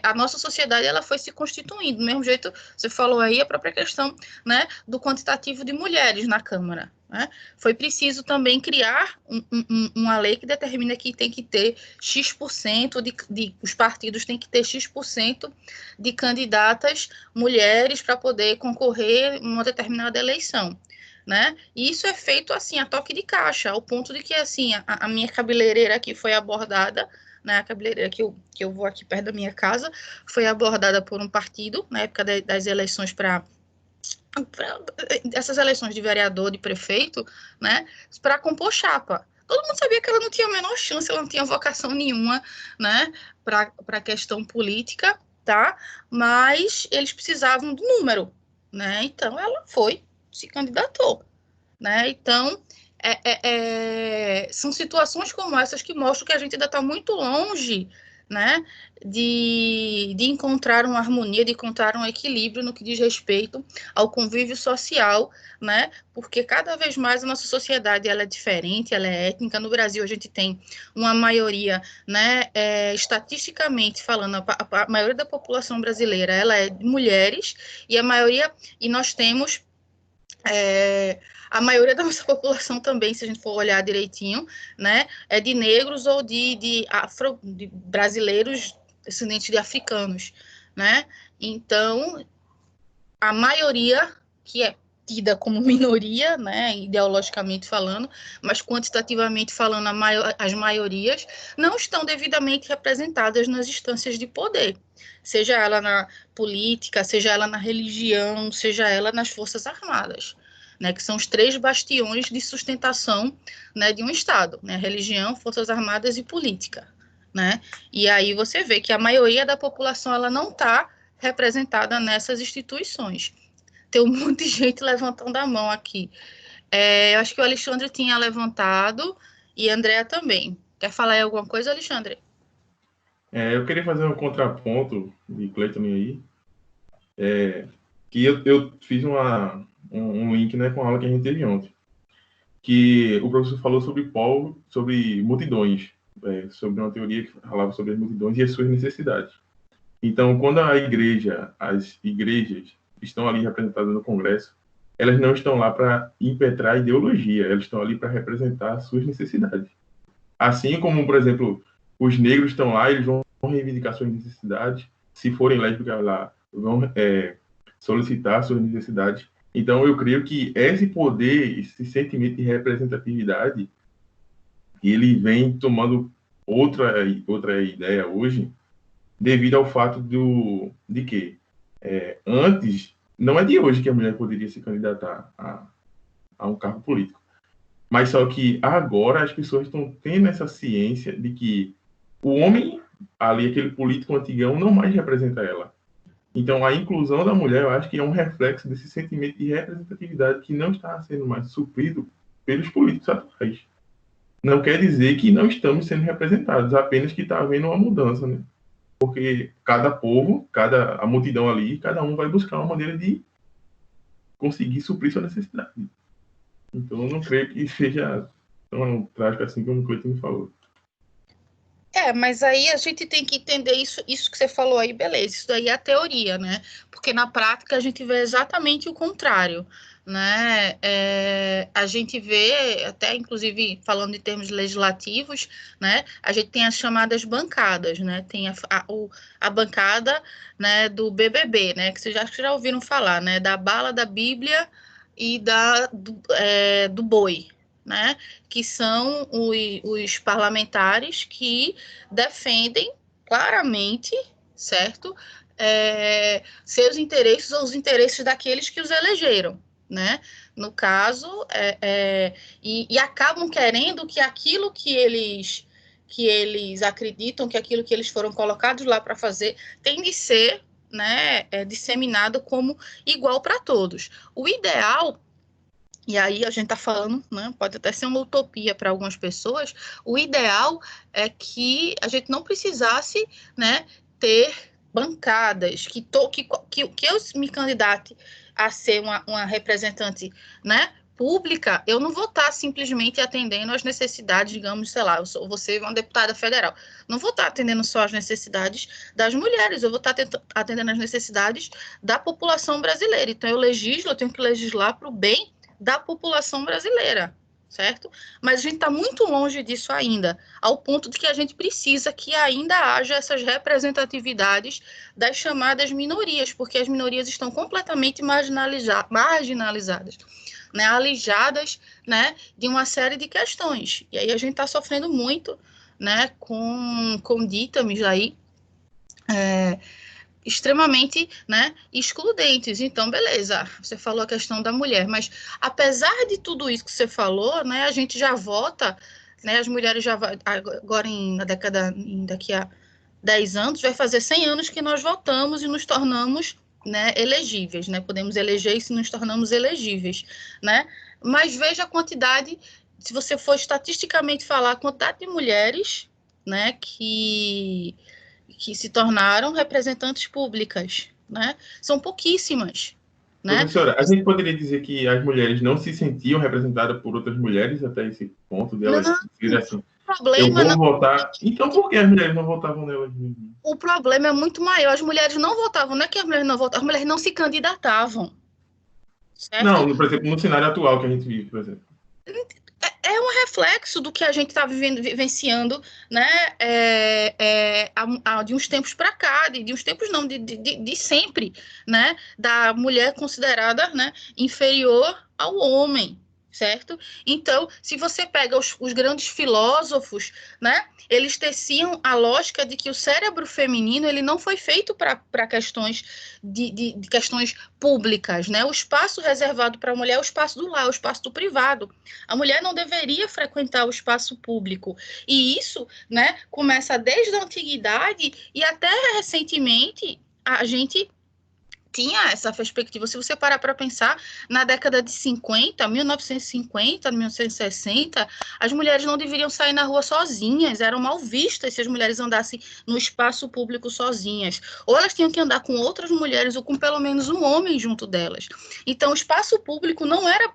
a nossa sociedade ela foi se constituindo. Do mesmo jeito, você falou aí a própria questão, né, do quantitativo de mulheres na Câmara, né? Foi preciso também criar uma lei que determina que tem que ter X% os partidos têm que ter X% de candidatas mulheres para poder concorrer em uma determinada eleição, né? E isso é feito assim a toque de caixa, ao ponto de que assim a minha cabeleireira aqui foi abordada, né, a cabeleireira que eu vou aqui perto da minha casa, foi abordada por um partido na época das eleições para essas eleições de vereador, de prefeito, né, para compor chapa. Todo mundo sabia que ela não tinha a menor chance, ela não tinha vocação nenhuma, né, para a questão política, tá? Mas eles precisavam do número, né? Então ela se candidatou, né? Então são situações como essas que mostram que a gente ainda está muito longe, né, de encontrar uma harmonia, de encontrar um equilíbrio no que diz respeito ao convívio social, né, porque cada vez mais a nossa sociedade ela é diferente, ela é étnica. No Brasil a gente tem uma maioria, né, estatisticamente falando, a maioria da população brasileira ela é de mulheres, e nós temos a maioria da nossa população também, se a gente for olhar direitinho, né, é de negros ou de brasileiros descendentes de africanos, né? Então, a maioria, que é tida como minoria, né, ideologicamente falando, mas quantitativamente falando, as maiorias não estão devidamente representadas nas instâncias de poder, seja ela na política, seja ela na religião, seja ela nas Forças Armadas, né, que são os 3 bastiões de sustentação, né, de um Estado, né, religião, Forças Armadas e política, né? E aí você vê que a maioria da população ela não está representada nessas instituições. Tem um monte de gente levantando a mão aqui. Eu acho que o Alexandre tinha levantado e a Andrea também. Quer falar aí alguma coisa, Alexandre? Eu queria fazer um contraponto de Cleiton aí, que eu fiz um link, né, com a aula que a gente teve ontem, que o professor falou sobre multidões, sobre uma teoria que falava sobre as multidões e as suas necessidades. Então, quando as igrejas estão ali representadas no Congresso, elas não estão lá para impetrar ideologia, elas estão ali para representar suas necessidades. Assim como, por exemplo, os negros estão lá, eles vão reivindicar suas necessidades, se forem lésbicas lá, vão solicitar suas necessidades. Então, eu creio que esse poder, esse sentimento de representatividade, ele vem tomando outra ideia hoje, devido ao fato de que antes, não é de hoje que a mulher poderia se candidatar a um cargo político, mas só que agora as pessoas estão tendo essa ciência de que o homem, ali, aquele político antigão, não mais representa ela. Então, a inclusão da mulher, eu acho que é um reflexo desse sentimento de representatividade que não está sendo mais suprido pelos políticos atuais. Não quer dizer que não estamos sendo representados, apenas que está havendo uma mudança, né? Porque cada povo, a multidão ali, cada um vai buscar uma maneira de conseguir suprir sua necessidade. Então, eu não creio que seja tão trágico assim como o Cleiton me falou. Mas aí a gente tem que entender isso que você falou aí, beleza, isso daí é a teoria, né? Porque na prática a gente vê exatamente o contrário, né? A gente vê, até inclusive falando em termos legislativos, né? A gente tem as chamadas bancadas, né? Tem a bancada, né, do BBB, né? Que vocês já ouviram falar, né? Da bala da Bíblia e do boi, né, que são os parlamentares que defendem claramente, certo, seus interesses ou os interesses daqueles que os elegeram, né, no caso, e acabam querendo que aquilo que eles acreditam, que aquilo que eles foram colocados lá para fazer, tem de ser, né, disseminado como igual para todos. O ideal, e aí a gente está falando, né, pode até ser uma utopia para algumas pessoas, o ideal é que a gente não precisasse, né, ter bancadas, que eu me candidate a ser uma representante, né, pública, eu não vou estar simplesmente atendendo às necessidades, digamos, sei lá, eu vou ser uma deputada federal, não vou estar atendendo só às necessidades das mulheres, eu vou estar atendendo às necessidades da população brasileira. Então eu tenho que legislar para o bem da população brasileira, certo? Mas a gente está muito longe disso ainda, ao ponto de que a gente precisa que ainda haja essas representatividades das chamadas minorias, porque as minorias estão completamente marginalizadas, né, alijadas, né, de uma série de questões. E aí a gente está sofrendo muito, né, com ditames aí, extremamente, né, excludentes. Então, beleza, você falou a questão da mulher, mas apesar de tudo isso que você falou, né, a gente já vota, né, as mulheres já agora daqui a 10 anos, vai fazer 100 anos que nós votamos e nos tornamos, né, elegíveis, né, podemos eleger e se nos tornamos elegíveis, né, mas veja a quantidade, se você for estatisticamente falar, a quantidade de mulheres, né, que se tornaram representantes públicas, né? São pouquíssimas, né? Professora, a gente poderia dizer que as mulheres não se sentiam representadas por outras mulheres até esse ponto delas dizer assim, eu vou votar. Então, por que as mulheres não votavam nelas mesmas? O problema é muito maior. As mulheres não votavam, não é que as mulheres não votavam, as mulheres não se candidatavam. Certo? Não, por exemplo, no cenário atual que a gente vive, por exemplo. É um reflexo do que a gente está vivenciando, né, de uns tempos para cá, de uns tempos não, de sempre, né, da mulher considerada, né, inferior ao homem, certo? Então, se você pega os grandes filósofos, né, eles teciam a lógica de que o cérebro feminino ele não foi feito para questões de questões públicas, né? O espaço reservado para a mulher é o espaço do lar, o espaço do privado. A mulher não deveria frequentar o espaço público. E isso, né, começa desde a antiguidade e até recentemente a gente tinha essa perspectiva. Se você parar para pensar, na década de 50, 1950, 1960, as mulheres não deveriam sair na rua sozinhas, eram mal vistas se as mulheres andassem no espaço público sozinhas. Ou elas tinham que andar com outras mulheres ou com pelo menos um homem junto delas. Então, o espaço público não era...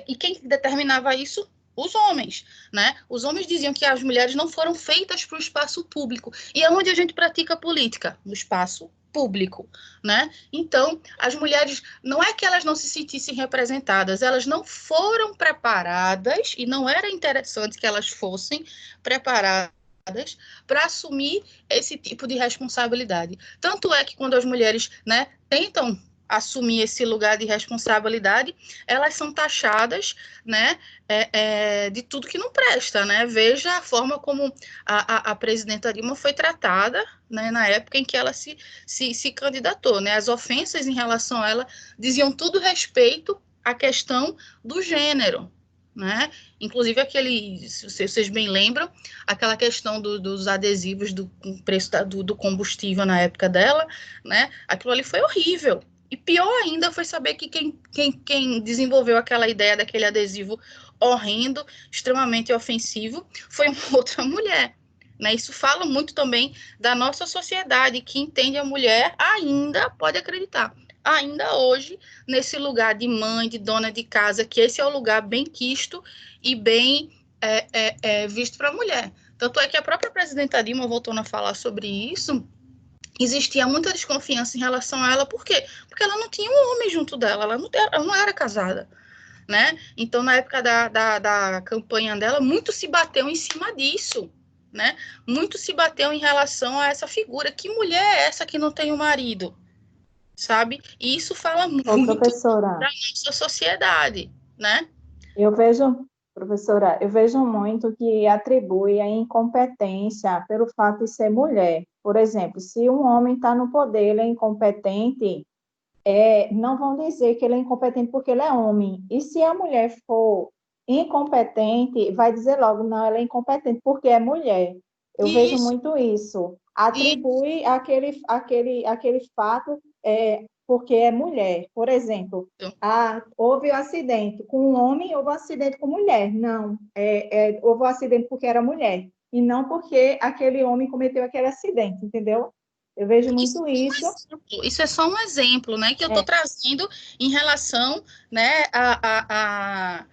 e quem determinava isso? Os homens, né? Os homens diziam que as mulheres não foram feitas para o espaço público. E é onde a gente pratica política? No espaço público, né? Então, as mulheres, não é que elas não se sentissem representadas, elas não foram preparadas, e não era interessante que elas fossem preparadas para assumir esse tipo de responsabilidade. Tanto é que quando as mulheres, né, tentam assumir esse lugar de responsabilidade, elas são taxadas, né, de tudo que não presta, né? Veja a forma como a presidenta Dilma foi tratada, né, na época em que ela se candidatou, né? As ofensas em relação a ela diziam tudo respeito à questão do gênero, né? Inclusive se vocês bem lembram, aquela questão dos adesivos do preço do combustível na época dela, né? Aquilo ali foi horrível. E pior ainda foi saber que quem desenvolveu aquela ideia daquele adesivo horrendo, extremamente ofensivo, foi uma outra mulher, né? Isso fala muito também da nossa sociedade, que entende a mulher, ainda pode acreditar, ainda hoje, nesse lugar de mãe, de dona de casa, que esse é o lugar bem quisto e bem visto para a mulher. Tanto é que a própria presidenta Dilma voltou a falar sobre isso. Existia muita desconfiança em relação a ela, por quê? Porque ela não tinha um homem junto dela, ela não era casada, né? Então, na época da campanha dela, muito se bateu em cima disso, né? Muito se bateu em relação a essa figura. Que mulher é essa que não tem um marido? Sabe? E isso fala muito professora, para a nossa sociedade, né? professora, eu vejo muito que atribui a incompetência pelo fato de ser mulher. Por exemplo, se um homem está no poder, ele é incompetente, não vão dizer que ele é incompetente porque ele é homem. E se a mulher for incompetente, vai dizer logo, não, ela é incompetente porque é mulher. Eu vejo muito isso. Atribui aquele fato porque é mulher. Por exemplo, houve um acidente com um homem, houve um acidente com mulher. Não, houve um acidente porque era mulher. E não porque aquele homem cometeu aquele acidente, entendeu? Eu vejo muito isso. Isso é só um exemplo, né, que eu estou trazendo em relação, né, a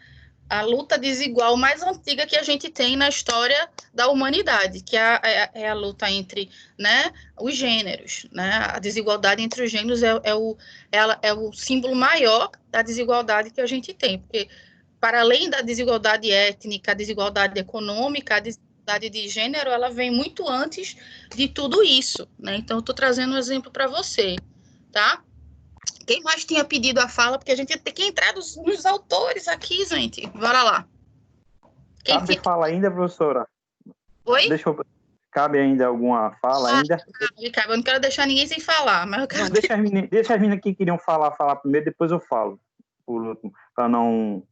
luta desigual mais antiga que a gente tem na história da humanidade, que é a luta entre, né, os gêneros, né? A desigualdade entre os gêneros é o símbolo maior da desigualdade que a gente tem, porque para além da desigualdade étnica, a desigualdade econômica, a desigualdade de gênero, ela vem muito antes de tudo isso, né? Então, eu estou trazendo um exemplo para você, tá? Quem mais tinha pedido a fala? Porque a gente tem que entrar nos autores aqui, gente. Bora lá. Cabe fala ainda, professora? Oi? Cabe ainda alguma fala ainda? Cabe. Eu não quero deixar ninguém sem falar, mas eu quero... Não, deixa as meninas que queriam falar primeiro, depois eu falo, por último, para não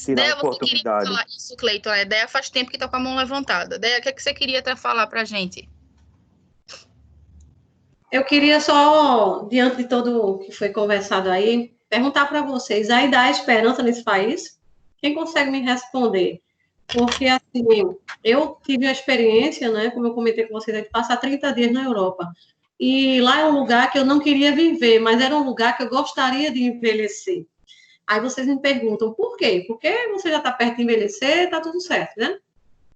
tirar a oportunidade. Falar isso, Cleiton. A ideia faz tempo que está com a mão levantada. Ideia, o que você queria até falar para a gente? Eu queria só, diante de tudo o que foi conversado aí, perguntar para vocês, aí dá esperança nesse país? Quem consegue me responder? Porque, assim, eu tive a experiência, né, como eu comentei com vocês, de passar 30 dias na Europa. E lá é um lugar que eu não queria viver, mas era um lugar que eu gostaria de envelhecer. Aí vocês me perguntam, por quê? Porque você já está perto de envelhecer, está tudo certo, né?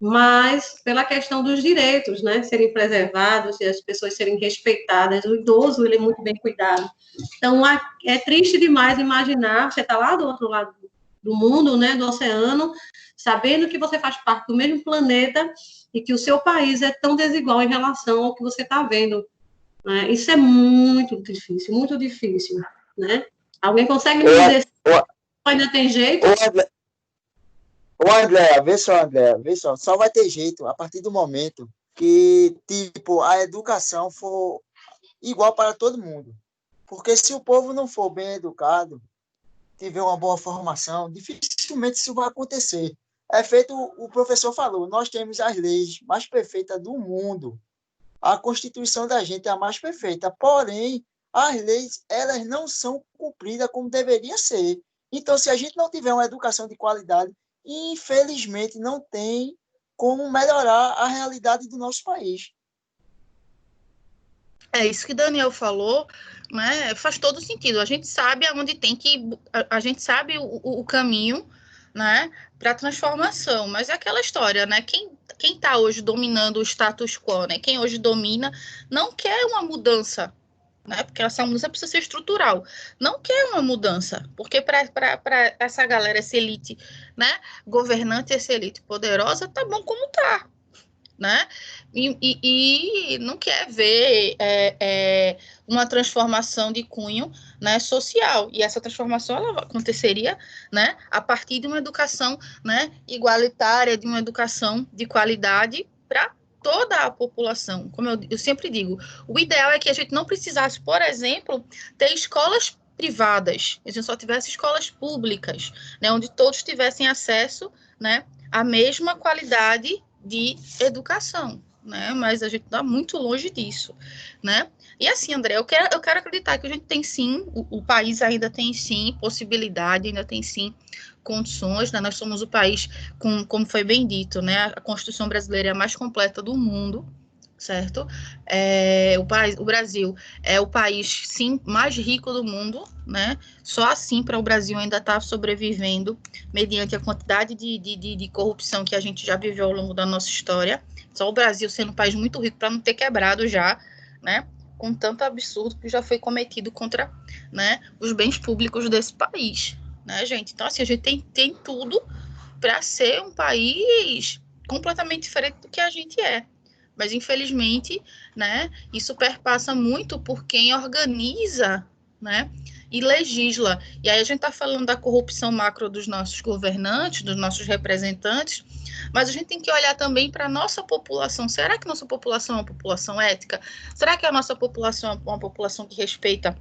Mas pela questão dos direitos, né, serem preservados e as pessoas serem respeitadas, o idoso, ele é muito bem cuidado. Então, é triste demais imaginar, você está lá do outro lado do mundo, né, do oceano, sabendo que você faz parte do mesmo planeta e que o seu país é tão desigual em relação ao que você está vendo, né? Isso é muito difícil, né? Alguém consegue me dizer se ainda tem jeito? Ô, Andréa, vê só, só vai ter jeito a partir do momento que, tipo, a educação for igual para todo mundo. Porque se o povo não for bem educado, tiver uma boa formação, dificilmente isso vai acontecer. É feito, o professor falou, nós temos as leis mais perfeitas do mundo. A Constituição da gente é a mais perfeita, porém, as leis, elas não são cumpridas como deveria ser. Então, se a gente não tiver uma educação de qualidade, infelizmente, não tem como melhorar a realidade do nosso país. É isso que Daniel falou, né? Faz todo sentido. A gente sabe aonde tem que... A gente sabe o caminho, né, para a transformação, mas é aquela história, né? Quem está hoje dominando o status quo, né? Quem hoje domina não quer uma mudança, né? Porque essa mudança precisa ser estrutural. Não quer uma mudança, porque para essa galera, essa elite, né, governante, essa elite poderosa, tá bom como tá, né? E não quer ver uma transformação de cunho, né, social. E essa transformação ela aconteceria, né, a partir de uma educação, né, igualitária, de uma educação de qualidade para toda a população. Como eu sempre digo, o ideal é que a gente não precisasse, por exemplo, ter escolas privadas, a gente só tivesse escolas públicas, né, onde todos tivessem acesso, né, à mesma qualidade de educação, né? Mas a gente está muito longe disso, né? E assim, André, eu quero acreditar que a gente tem sim, o país ainda tem sim possibilidade, ainda tem sim condições, né? Nós somos o país, como foi bem dito, né? A Constituição brasileira é a mais completa do mundo, certo? O Brasil é o país, sim, mais rico do mundo, né? Só assim para o Brasil ainda estar sobrevivendo mediante a quantidade de corrupção que a gente já viveu ao longo da nossa história. Só o Brasil sendo um país muito rico para não ter quebrado já, né? Com tanto absurdo que já foi cometido contra, né, os bens públicos desse país, né, gente? Então, assim, a gente tem tudo para ser um país completamente diferente do que a gente é. Mas, infelizmente, né, isso perpassa muito por quem organiza, né, e legisla. E aí a gente está falando da corrupção macro dos nossos governantes, dos nossos representantes, mas a gente tem que olhar também para a nossa população. Será que nossa população é uma população ética? Será que a nossa população é uma população que respeita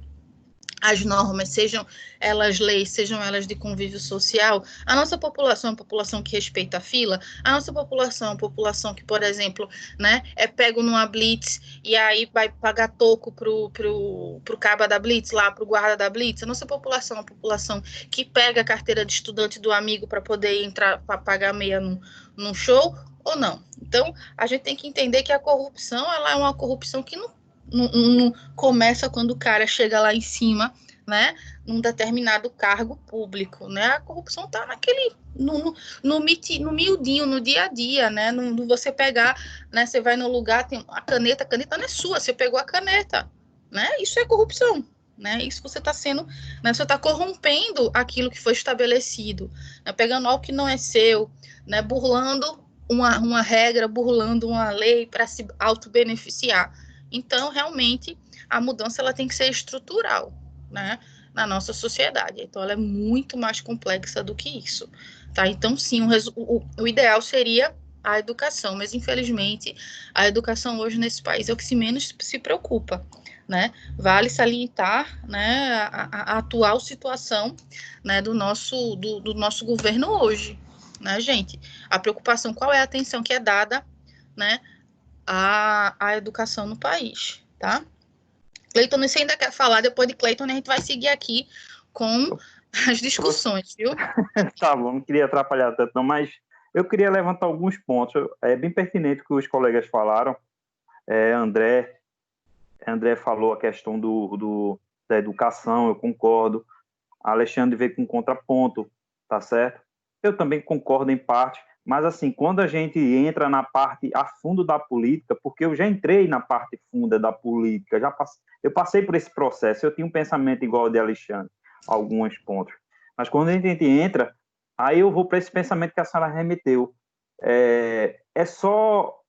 as normas, sejam elas leis, sejam elas de convívio social? A nossa população é uma população que respeita a fila? A nossa população é uma população que, por exemplo, né, é pego numa blitz e aí vai pagar toco pro caba da blitz, lá pro guarda da blitz? A nossa população é uma população que pega a carteira de estudante do amigo para poder entrar, para pagar meia num show, ou não? Então, a gente tem que entender que a corrupção, ela é uma corrupção que não começa quando o cara chega lá em cima, né, num determinado cargo público, né? A corrupção está no miudinho, no dia a dia, né? No você pegar, né? Você vai no lugar, tem a caneta não é sua, você pegou a caneta, né? Isso é corrupção, né? Isso você está sendo, né? Você está corrompendo aquilo que foi estabelecido, né? Pegando algo que não é seu, né? Burlando uma regra, burlando uma lei para se auto-beneficiar. Então, realmente, a mudança ela tem que ser estrutural, né, na nossa sociedade. Então, ela é muito mais complexa do que isso, tá? Então, sim, o ideal seria a educação, mas, infelizmente, a educação hoje nesse país é o que menos se preocupa, né? Vale salientar, né, a atual situação, né, do nosso governo hoje, né, gente? A preocupação, qual é a atenção que é dada, né, a educação no país, tá? Cleiton, você ainda quer falar? Depois de Cleiton, a gente vai seguir aqui com as discussões, viu? Tá bom, não queria atrapalhar tanto, não, mas eu queria levantar alguns pontos. É bem pertinente o que os colegas falaram. André falou a questão da educação, eu concordo. A Alexandre veio com um contraponto, tá certo? Eu também concordo em parte, mas assim, quando a gente entra na parte a fundo da política, porque eu já entrei na parte funda da política, eu passei por esse processo, eu tinha um pensamento igual ao de Alexandre, alguns pontos. Mas quando a gente entra, aí eu vou para esse pensamento que a senhora remeteu. É só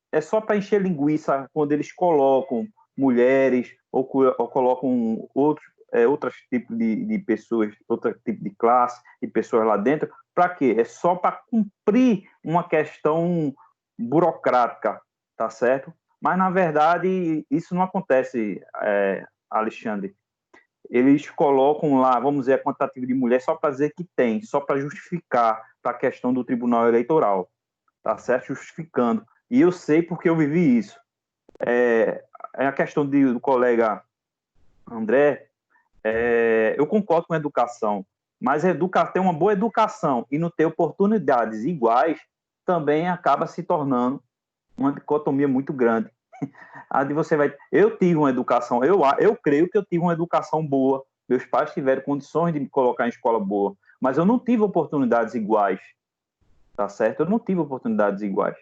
para encher linguiça quando eles colocam mulheres ou colocam outros tipos de pessoas, outro tipo de classe e pessoas lá dentro. Para quê? É só para cumprir uma questão burocrática, tá certo? Mas, na verdade, isso não acontece, Alexandre. Eles colocam lá, vamos dizer, a quantitativa de mulher só para dizer que tem, só para justificar para a questão do Tribunal Eleitoral, tá certo? Justificando. E eu sei porque eu vivi isso. A questão do colega André, eu concordo com a educação, mas ter uma boa educação e não ter oportunidades iguais também acaba se tornando uma dicotomia muito grande. Eu tive uma educação, eu creio que eu tive uma educação boa, meus pais tiveram condições de me colocar em escola boa, mas eu não tive oportunidades iguais, tá certo? Eu não tive oportunidades iguais.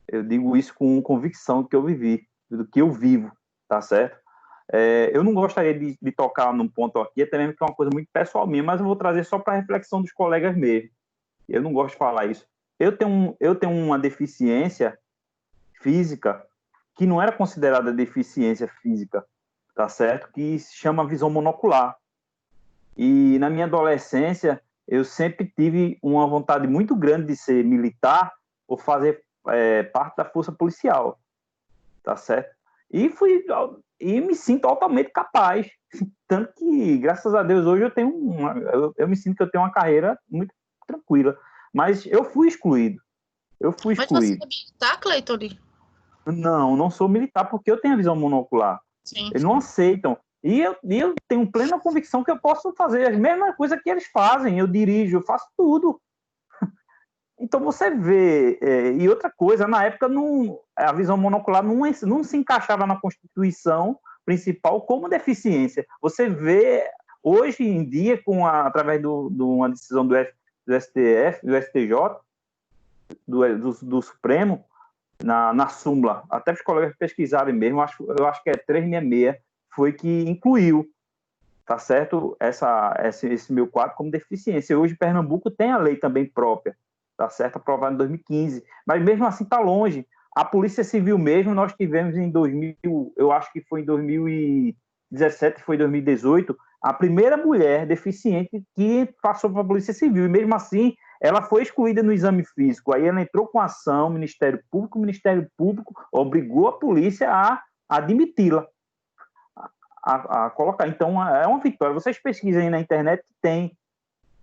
Eu digo isso com convicção do que eu vivi, do que eu vivo, tá certo? Eu não gostaria de tocar num ponto aqui, até mesmo que é uma coisa muito pessoal minha, mas eu vou trazer só para reflexão dos colegas mesmo. Eu não gosto de falar isso. Eu tenho uma deficiência física que não era considerada deficiência física, tá certo? Que se chama visão monocular. E na minha adolescência, eu sempre tive uma vontade muito grande de ser militar ou fazer parte da força policial, tá certo? E me sinto altamente capaz. Tanto que, graças a Deus, hoje eu me sinto que eu tenho uma carreira muito tranquila. Mas eu fui excluído. Mas você é militar, Cleiton? Não sou militar porque eu tenho a visão monocular. Sim. Eles não aceitam. E eu tenho plena convicção que eu posso fazer as mesmas coisas que eles fazem. Eu dirijo, eu faço tudo. Então você vê. E outra coisa, na época a visão monocular não se encaixava na Constituição principal como deficiência. Você vê hoje em dia, através de uma decisão do STF, do STJ, do Supremo, na súmula, até os colegas pesquisarem mesmo, eu acho que é 366, foi que incluiu, tá certo, esse meu quadro como deficiência. Hoje Pernambuco tem a lei também própria, tá certo, aprovada em 2015, mas mesmo assim está longe. A Polícia Civil mesmo, nós tivemos em 2000, eu acho que foi em 2017, foi 2018, a primeira mulher deficiente que passou para a Polícia Civil, e mesmo assim ela foi excluída no exame físico. Aí ela entrou com ação, o Ministério Público obrigou a polícia a admiti-la, a colocar. Então é uma vitória. Vocês pesquisem aí na internet que tem,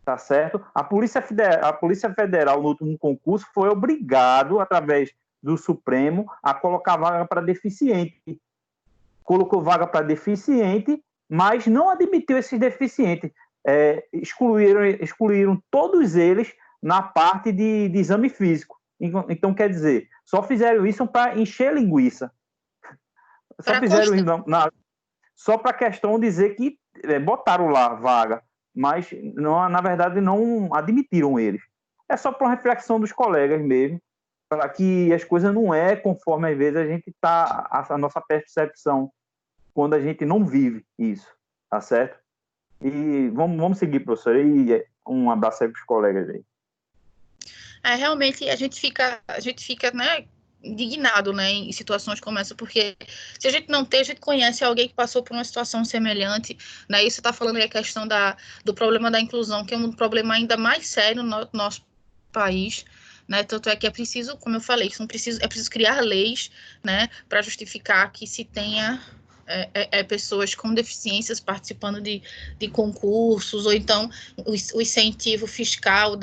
tá certo? A Polícia Federal no último concurso foi obrigado, através do Supremo, a colocar vaga para deficiente. Colocou vaga para deficiente, mas não admitiu esses deficientes. Excluíram todos eles na parte de exame físico. Então, quer dizer, só fizeram isso para encher linguiça. Só fizeram isso só para a questão de dizer que botaram lá a vaga, mas na verdade não admitiram eles. É só para uma reflexão dos colegas mesmo, para que as coisas não conforme às vezes a gente está, a nossa percepção, quando a gente não vive isso, tá certo? E vamos seguir, professor, e um abraço aí para os colegas aí. Realmente a gente fica, né, indignado, né, em situações como essa, porque se a gente não tem, a gente conhece alguém que passou por uma situação semelhante, né, e você está falando aí a questão do problema da inclusão, que é um problema ainda mais sério no nosso país, né, tanto é que é preciso, como eu falei, é preciso criar leis, né, para justificar que se tenha pessoas com deficiências participando de concursos, ou então o incentivo fiscal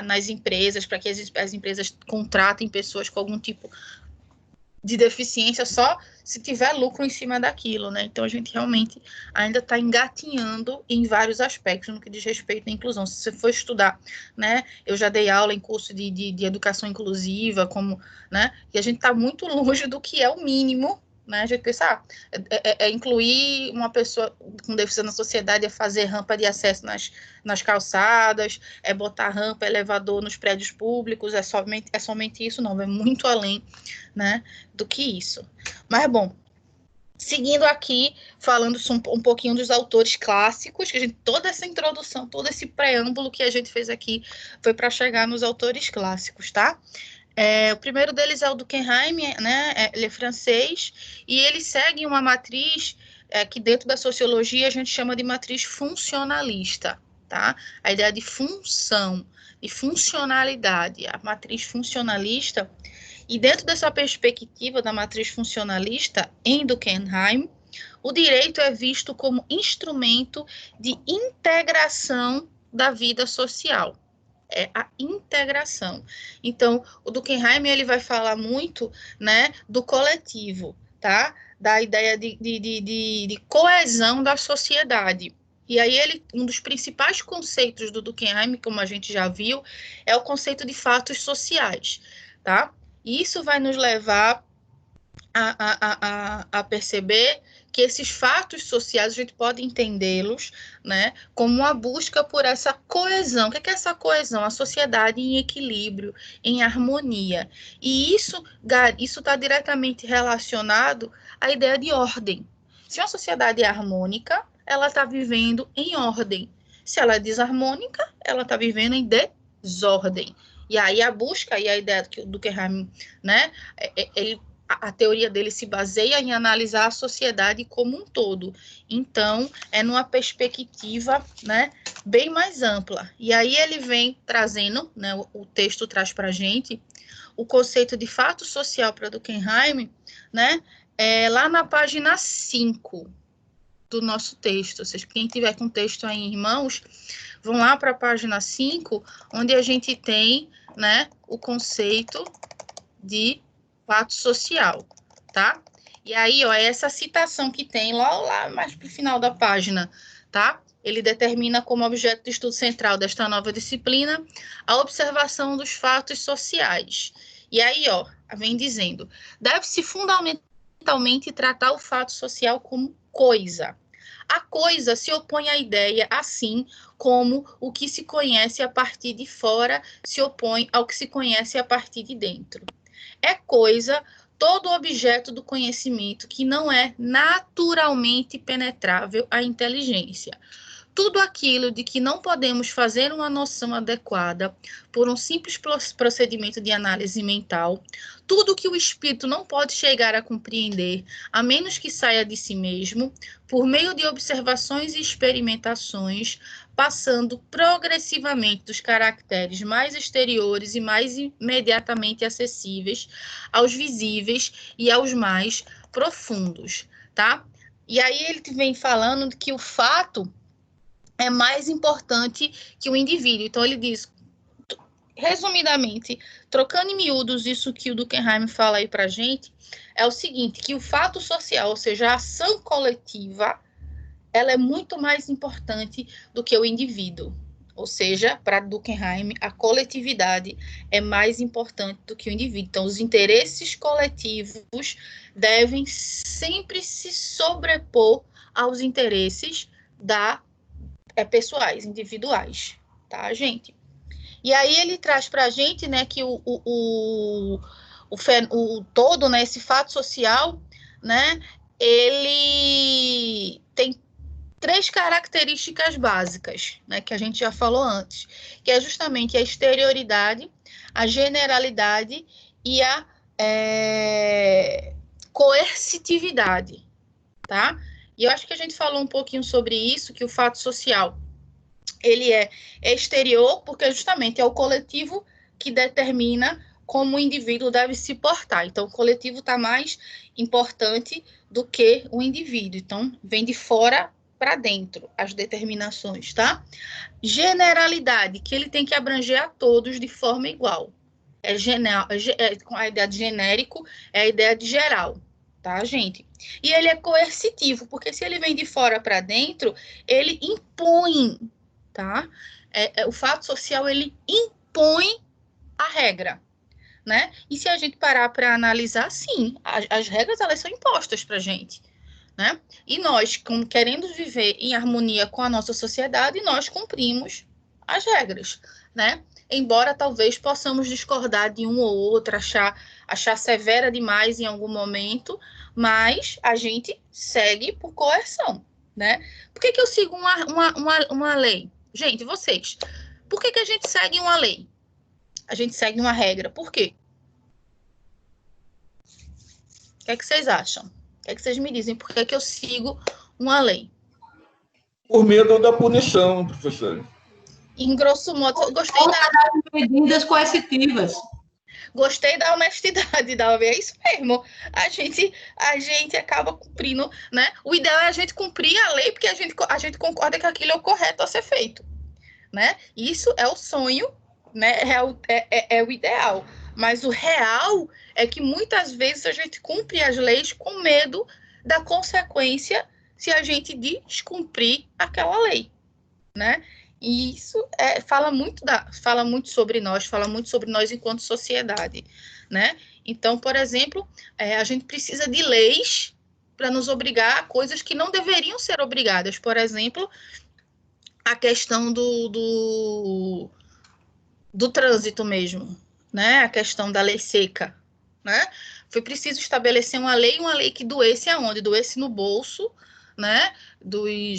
nas empresas, para que as empresas contratem pessoas com algum tipo de deficiência só se tiver lucro em cima daquilo, né? Então a gente realmente ainda está engatinhando em vários aspectos no que diz respeito à inclusão. Se você for estudar, né? Eu já dei aula em curso de educação inclusiva, né? E a gente está muito longe do que é o mínimo, né? A gente pensa, incluir uma pessoa com deficiência na sociedade, fazer rampa de acesso nas calçadas, botar rampa, elevador nos prédios públicos, é somente isso, não, é muito além, né, do que isso. Mas, bom, seguindo aqui, falando um pouquinho dos autores clássicos, que toda essa introdução, todo esse preâmbulo que a gente fez aqui foi para chegar nos autores clássicos, tá? O primeiro deles é o Durkheim, né? Ele é francês, e ele segue uma matriz que dentro da sociologia a gente chama de matriz funcionalista, tá? A ideia de função, de funcionalidade, a matriz funcionalista. E dentro dessa perspectiva da matriz funcionalista, em Durkheim, o direito é visto como instrumento de integração da vida social. É a integração. Então, o Durkheim, ele vai falar muito, né, do coletivo, tá? Da ideia de coesão da sociedade. E aí, um dos principais conceitos do Durkheim, como a gente já viu, é o conceito de fatos sociais, tá? E isso vai nos levar a perceber que esses fatos sociais a gente pode entendê-los, né, como uma busca por essa coesão. O que é essa coesão? A sociedade em equilíbrio, em harmonia. E isso está diretamente relacionado à ideia de ordem. Se uma sociedade é harmônica, ela está vivendo em ordem. Se ela é desarmônica, ela está vivendo em desordem. E aí a busca e a ideia do Durkheim, né, a teoria dele se baseia em analisar a sociedade como um todo. Então, é numa perspectiva, né, bem mais ampla. E aí ele vem trazendo, né, o texto traz para a gente o conceito de fato social para Durkheim, né, lá na página 5 do nosso texto. Ou seja, quem tiver com o texto aí em mãos, vão lá para a página 5, onde a gente tem, né, o conceito de fato social, tá? E aí, ó, essa citação que tem lá mais para o final da página, tá? Ele determina como objeto de estudo central desta nova disciplina a observação dos fatos sociais. E aí, ó, vem dizendo, deve-se fundamentalmente tratar o fato social como coisa. A coisa se opõe à ideia, assim como o que se conhece a partir de fora se opõe ao que se conhece a partir de dentro. É coisa todo objeto do conhecimento que não é naturalmente penetrável à inteligência. Tudo aquilo de que não podemos fazer uma noção adequada por um simples procedimento de análise mental, tudo que o espírito não pode chegar a compreender, a menos que saia de si mesmo, por meio de observações e experimentações, passando progressivamente dos caracteres mais exteriores e mais imediatamente acessíveis aos visíveis e aos mais profundos, tá? E aí ele vem falando que o fato é mais importante que o indivíduo. Então, ele diz, resumidamente, trocando em miúdos isso que o Durkheim fala aí para a gente, é o seguinte, que o fato social, ou seja, a ação coletiva, ela é muito mais importante do que o indivíduo. Ou seja, para Durkheim, a coletividade é mais importante do que o indivíduo. Então, os interesses coletivos devem sempre se sobrepor aos interesses pessoais, individuais, tá, gente? E aí ele traz para a gente, né, que o todo, né, esse fato social, né, ele tem 3 características básicas, né, que a gente já falou antes, que é justamente a exterioridade, a generalidade e a coercitividade, tá? E eu acho que a gente falou um pouquinho sobre isso, que o fato social, ele é exterior, porque justamente é o coletivo que determina como o indivíduo deve se portar. Então, o coletivo está mais importante do que o indivíduo. Então, vem de fora para dentro as determinações, tá? Generalidade, que ele tem que abranger a todos de forma igual. Com a ideia de genérico, é a ideia de geral, tá, gente? E ele é coercitivo, porque se ele vem de fora para dentro, ele impõe, tá? O fato social, ele impõe a regra, né? E se a gente parar para analisar, sim, as regras, elas são impostas para a gente, né? E nós, como querendo viver em harmonia com a nossa sociedade, nós cumprimos as regras, né? Embora talvez possamos discordar de um ou outro, achar severa demais em algum momento, mas a gente segue por coerção, né? Por que eu sigo uma lei? Gente, vocês, por que a gente segue uma lei? A gente segue uma regra. Por quê? O que é que vocês acham? O que é que vocês me dizem? Por que eu sigo uma lei? Por medo da punição, professor. Em grosso modo, eu gostei medidas coercitivas. Gostei da honestidade, Dalvi, é isso mesmo. A gente acaba cumprindo, né? O ideal é a gente cumprir a lei, porque a gente concorda que aquilo é o correto a ser feito, né? Isso é o sonho, né? É o ideal. Mas o real é que muitas vezes a gente cumpre as leis com medo da consequência se a gente descumprir aquela lei, né? E isso fala muito sobre nós enquanto sociedade, né? Então, por exemplo, a gente precisa de leis para nos obrigar a coisas que não deveriam ser obrigadas. Por exemplo, a questão do trânsito mesmo, né? A questão da lei seca, né? Foi preciso estabelecer uma lei que doesse aonde? Doesse no bolso, né,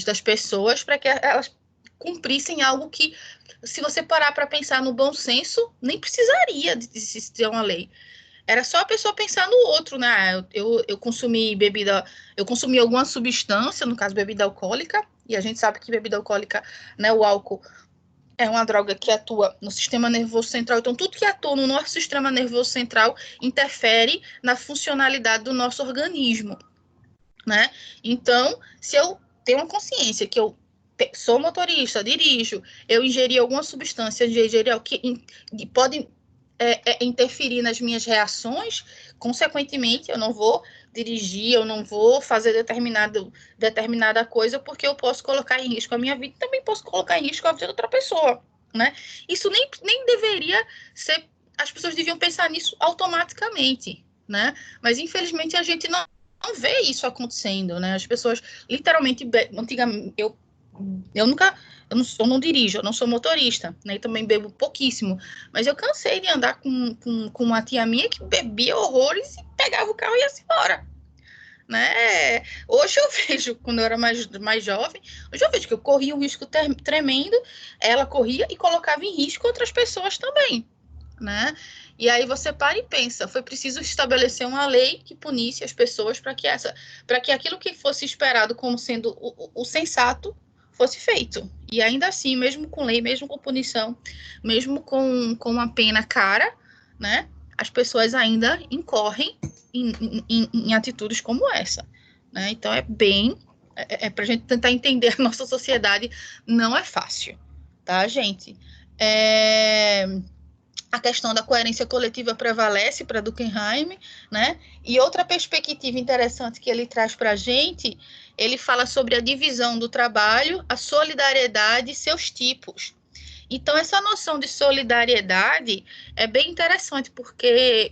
das pessoas, para que elas cumprissem algo que, se você parar para pensar no bom senso, nem precisaria de existir uma lei. Era só a pessoa pensar no outro, né? Eu consumi bebida, eu consumi alguma substância, no caso bebida alcoólica, e a gente sabe que bebida alcoólica, né, o álcool é uma droga que atua no sistema nervoso central. Então, tudo que atua no nosso sistema nervoso central interfere na funcionalidade do nosso organismo, né? Então, se eu tenho uma consciência que eu sou motorista, dirijo, eu ingeri alguma substância que pode interferir nas minhas reações, consequentemente, eu não vou dirigir, eu não vou fazer determinada coisa, porque eu posso colocar em risco a minha vida, também posso colocar em risco a vida de outra pessoa, né? Isso nem deveria ser, as pessoas deviam pensar nisso automaticamente, né? Mas, infelizmente, a gente não vê isso acontecendo, né? As pessoas, literalmente, antigamente, eu não dirijo, eu não sou motorista, né? E também bebo pouquíssimo, mas eu cansei de andar com uma tia minha que bebia horrores e pegava o carro e ia embora, né? Hoje eu vejo, quando eu era mais jovem, hoje eu vejo que eu corria um risco tremendo, ela corria e colocava em risco outras pessoas também, né? E aí você para e pensa, foi preciso estabelecer uma lei que punisse as pessoas para que aquilo que fosse esperado como sendo o sensato fosse feito. E ainda assim, mesmo com lei, mesmo com punição, mesmo com uma pena cara, né, as pessoas ainda incorrem em atitudes como essa, né? Então para a gente tentar entender a nossa sociedade, não é fácil, tá, gente? A questão da coerência coletiva prevalece para Durkheim, né? E outra perspectiva interessante que ele traz para a gente, ele fala sobre a divisão do trabalho, a solidariedade e seus tipos. Então, essa noção de solidariedade é bem interessante, porque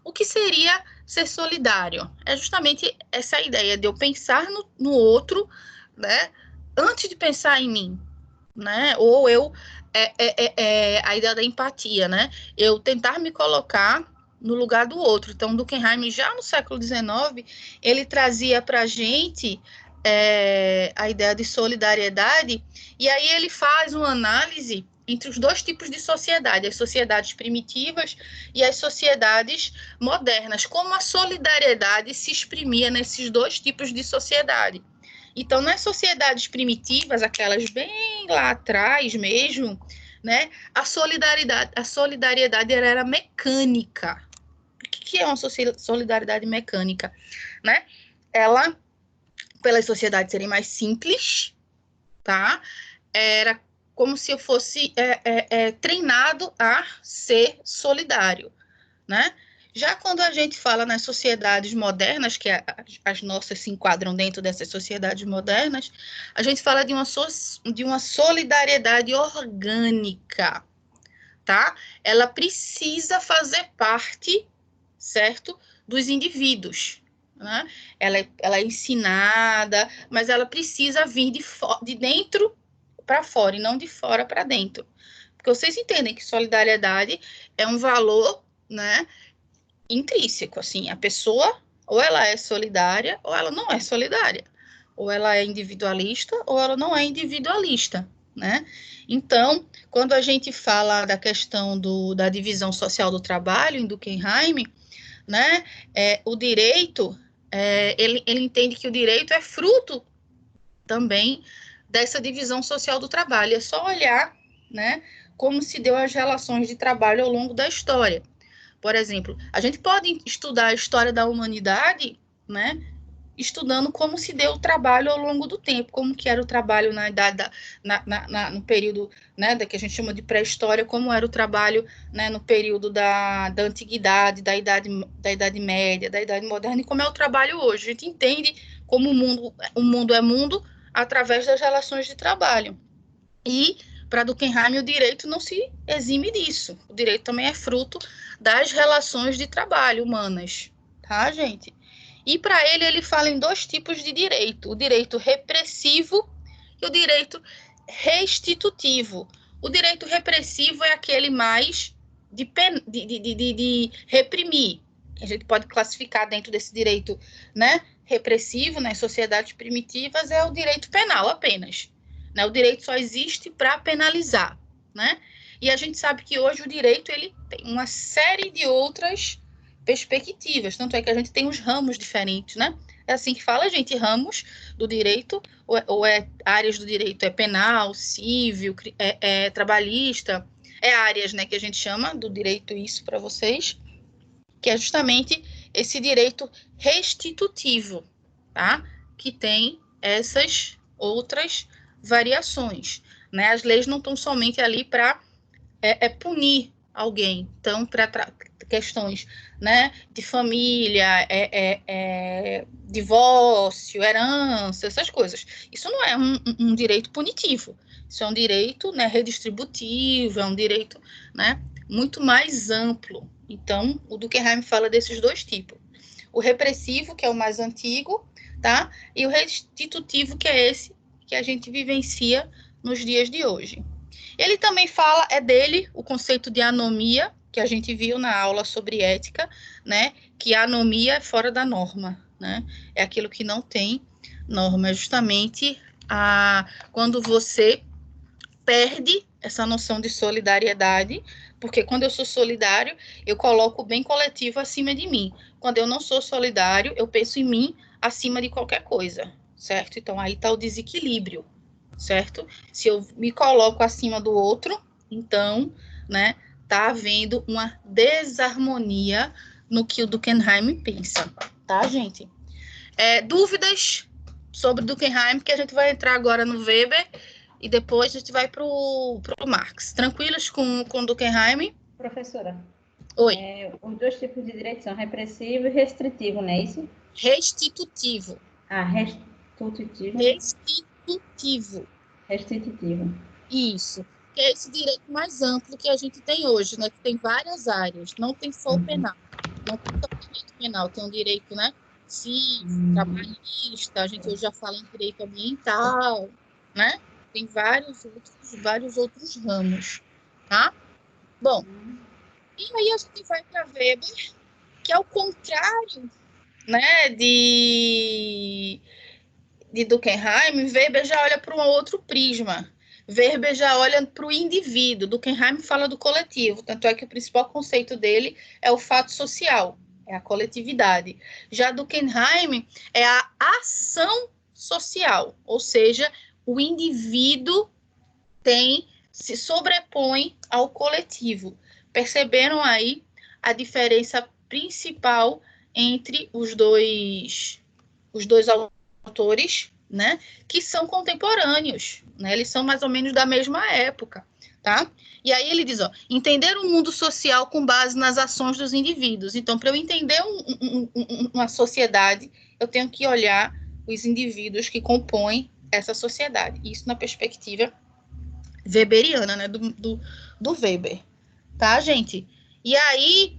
o que seria ser solidário? É justamente essa ideia de eu pensar no outro, né, antes de pensar em mim, né? Ou a ideia da empatia, né? Eu tentar me colocar no lugar do outro. Então, Durkheim, já no século XIX, ele trazia para a gente a ideia de solidariedade, e aí ele faz uma análise entre os dois tipos de sociedade, as sociedades primitivas e as sociedades modernas, como a solidariedade se exprimia nesses dois tipos de sociedade. Então, nas sociedades primitivas, aquelas bem lá atrás mesmo, né, a solidariedade era mecânica. O que é uma solidariedade mecânica? Né? Ela, pelas sociedades serem mais simples, tá? Era como se eu fosse treinado a ser solidário, né? Já quando a gente fala nas sociedades modernas, que as nossas se enquadram dentro dessas sociedades modernas, a gente fala de uma solidariedade orgânica, tá? Ela precisa fazer parte, certo, dos indivíduos, né? Ela é ensinada, mas ela precisa vir de dentro para fora e não de fora para dentro. Porque vocês entendem que solidariedade é um valor, né, intrínseco, assim, a pessoa ou ela é solidária ou ela não é solidária, ou ela é individualista ou ela não é individualista, né? Então, quando a gente fala da questão da divisão social do trabalho em Durkheim, né, o direito, ele entende que o direito é fruto também dessa divisão social do trabalho, é só olhar, né, como se deu as relações de trabalho ao longo da história. Por exemplo, a gente pode estudar a história da humanidade, né, estudando como se deu o trabalho ao longo do tempo, como que era o trabalho na idade no período, né, da que a gente chama de pré-história, como era o trabalho, né, no período da antiguidade, da idade média, da idade moderna, e como é o trabalho hoje. A gente entende como o mundo é mundo através das relações de trabalho. E para Durkheim, o direito não se exime disso. O direito também é fruto das relações de trabalho humanas, tá, gente? E para ele fala em dois tipos de direito: o direito repressivo e o direito restitutivo. O direito repressivo é aquele mais de reprimir, que a gente pode classificar dentro desse direito, né, repressivo nas sociedades primitivas, é o direito penal apenas. Né? O direito só existe para penalizar, né? E a gente sabe que hoje o direito ele tem uma série de outras perspectivas, tanto é que a gente tem os ramos diferentes, né? É assim que fala, gente, ramos do direito, ou áreas do direito, é penal, civil, trabalhista, áreas, né, que a gente chama do direito, isso para vocês, que é justamente esse direito restitutivo, tá? Que tem essas outras variações, né? As leis não estão somente ali para punir alguém, então para questões, né, de família, divórcio, herança, essas coisas. Isso não é um direito punitivo, isso é um direito, né, redistributivo, é um direito, né, muito mais amplo. Então, o Durkheim fala desses dois tipos. O repressivo, que é o mais antigo, tá? E o restitutivo, que é esse que a gente vivencia nos dias de hoje. Ele também fala, dele, o conceito de anomia, que a gente viu na aula sobre ética, né? Que a anomia é fora da norma, né? É aquilo que não tem norma, é justamente quando você perde essa noção de solidariedade, porque quando eu sou solidário, eu coloco o bem coletivo acima de mim. Quando eu não sou solidário, eu penso em mim acima de qualquer coisa, certo? Então, aí está o desequilíbrio, certo? Se eu me coloco acima do outro, então, né, tá havendo uma desarmonia no que o Durkheim pensa, tá, gente? Dúvidas sobre Durkheim, que a gente vai entrar agora no Weber, e depois a gente vai para o Marx. Tranquilas com Durkheim? Professora. Oi. Os dois tipos de direito são repressivo e restritivo, não é isso? Restitutivo. Restitutivo. Restitutivo. Isso. Que é esse direito mais amplo que a gente tem hoje, né? Que tem várias áreas. Não tem só o penal. Não tem só o direito penal. Tem um direito, né, civil, trabalhista. A gente hoje já fala em direito ambiental, né? Tem vários outros ramos, tá? Bom, e aí a gente vai para Weber, que é o contrário, né, de Durkheim. Weber já olha para um outro prisma. Weber já olha para o indivíduo. Durkheim fala do coletivo, tanto é que o principal conceito dele é o fato social, é a coletividade. Já Durkheim é a ação social, ou seja, o indivíduo se sobrepõe ao coletivo. Perceberam aí a diferença principal entre os dois autores, né, que são contemporâneos, né? Eles são mais ou menos da mesma época, tá? E aí ele diz, entender o mundo social com base nas ações dos indivíduos. Então, para eu entender uma sociedade, eu tenho que olhar os indivíduos que compõem essa sociedade. Isso na perspectiva weberiana, né, do Weber, tá, gente? E aí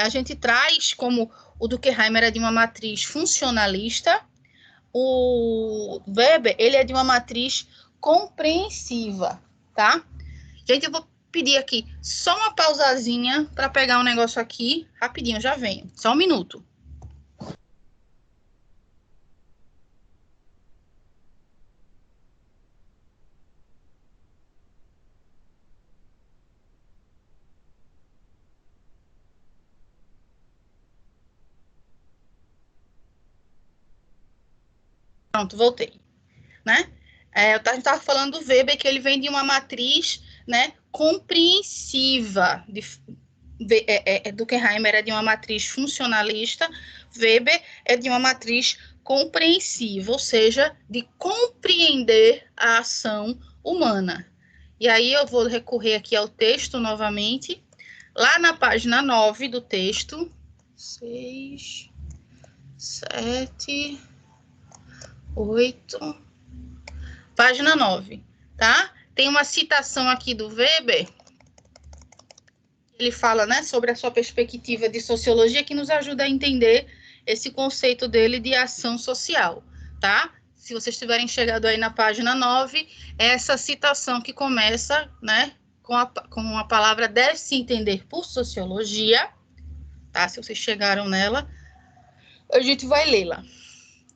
a gente traz, como o Durkheim era de uma matriz funcionalista, o Weber, ele é de uma matriz compreensiva, tá? Gente, eu vou pedir aqui só uma pausazinha para pegar um negócio aqui, rapidinho, já venho, só um minuto. Pronto, voltei, né? A gente estava falando do Weber, que ele vem de uma matriz, né, compreensiva. Durkheim era de uma matriz funcionalista, Weber é de uma matriz compreensiva, ou seja, de compreender a ação humana. E aí eu vou recorrer aqui ao texto novamente, lá na página 9 do texto, 6, 7... 8, página 9, tá? Tem uma citação aqui do Weber, ele fala, né, sobre a sua perspectiva de sociologia, que nos ajuda a entender esse conceito dele de ação social, tá? Se vocês tiverem chegado aí na página 9, é essa citação que começa, né, com a palavra deve-se entender por sociologia, tá? Se vocês chegaram nela, a gente vai lê-la.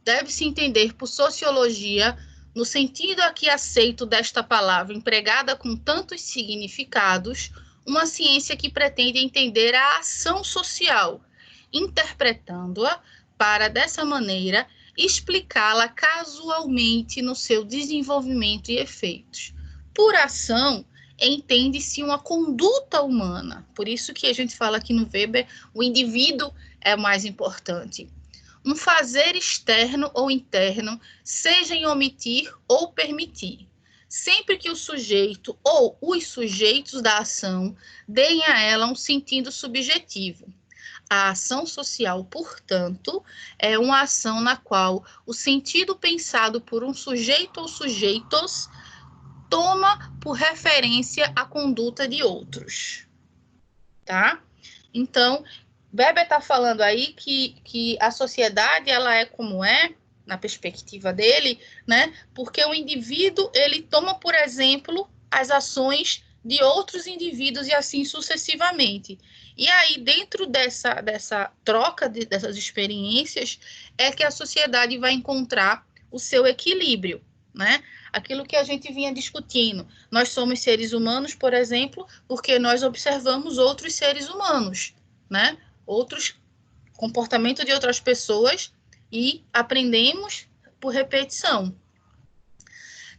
Deve-se entender por sociologia, no sentido aqui aceito desta palavra, empregada com tantos significados, uma ciência que pretende entender a ação social, interpretando-a para, dessa maneira, explicá-la casualmente no seu desenvolvimento e efeitos. Por ação, entende-se uma conduta humana. Por isso que a gente fala aqui no Weber, o indivíduo é o mais importante. Um fazer externo ou interno, seja em omitir ou permitir, sempre que o sujeito ou os sujeitos da ação deem a ela um sentido subjetivo. A ação social, portanto, é uma ação na qual o sentido pensado por um sujeito ou sujeitos toma por referência a conduta de outros. Tá? Então, Weber está falando aí que a sociedade ela é como é, na perspectiva dele, né? Porque o indivíduo ele toma, por exemplo, as ações de outros indivíduos e assim sucessivamente. E aí, dentro dessa troca dessas experiências, é que a sociedade vai encontrar o seu equilíbrio, né? Aquilo que a gente vinha discutindo. Nós somos seres humanos, por exemplo, porque nós observamos outros seres humanos, né? Outros comportamentos de outras pessoas e aprendemos por repetição.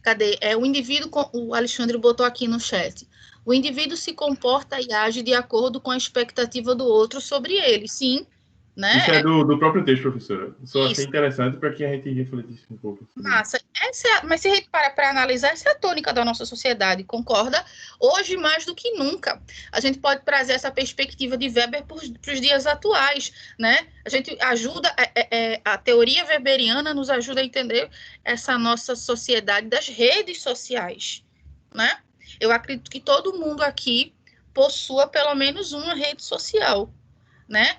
Cadê? O indivíduo, o Alexandre botou aqui no chat, o indivíduo se comporta e age de acordo com a expectativa do outro sobre ele, sim. Né? Isso é do próprio texto, professora. Só achei interessante para que a gente refletisse um pouco. Massa. Mas se a gente parar para analisar, essa é a tônica da nossa sociedade, concorda? Hoje, mais do que nunca, a gente pode trazer essa perspectiva de Weber para os dias atuais, né? A gente ajuda, a teoria weberiana nos ajuda a entender essa nossa sociedade das redes sociais, né? Eu acredito que todo mundo aqui possua pelo menos uma rede social, né?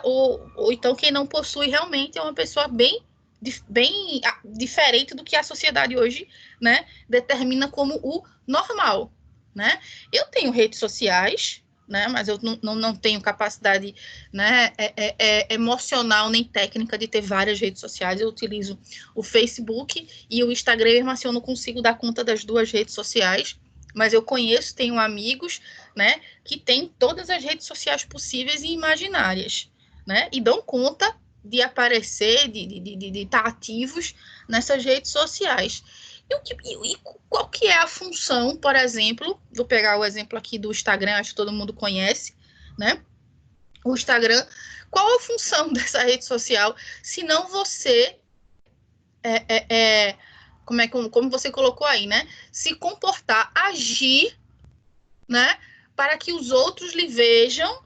Ou então quem não possui realmente é uma pessoa bem diferente do que a sociedade hoje, né, determina como o normal, né? Eu tenho redes sociais, né, mas eu não tenho capacidade, né, emocional nem técnica de ter várias redes sociais. Eu utilizo o Facebook e o Instagram, mas assim, eu não consigo dar conta das duas redes sociais. Mas eu conheço, tenho amigos, né, que têm todas as redes sociais possíveis e imaginárias, né, e dão conta de aparecer, de estar ativos nessas redes sociais. E qual que é a função, por exemplo, vou pegar o exemplo aqui do Instagram, acho que todo mundo conhece, né, o Instagram, qual a função dessa rede social, se não você como você colocou aí, né? Se comportar, agir, né? Para que os outros lhe vejam,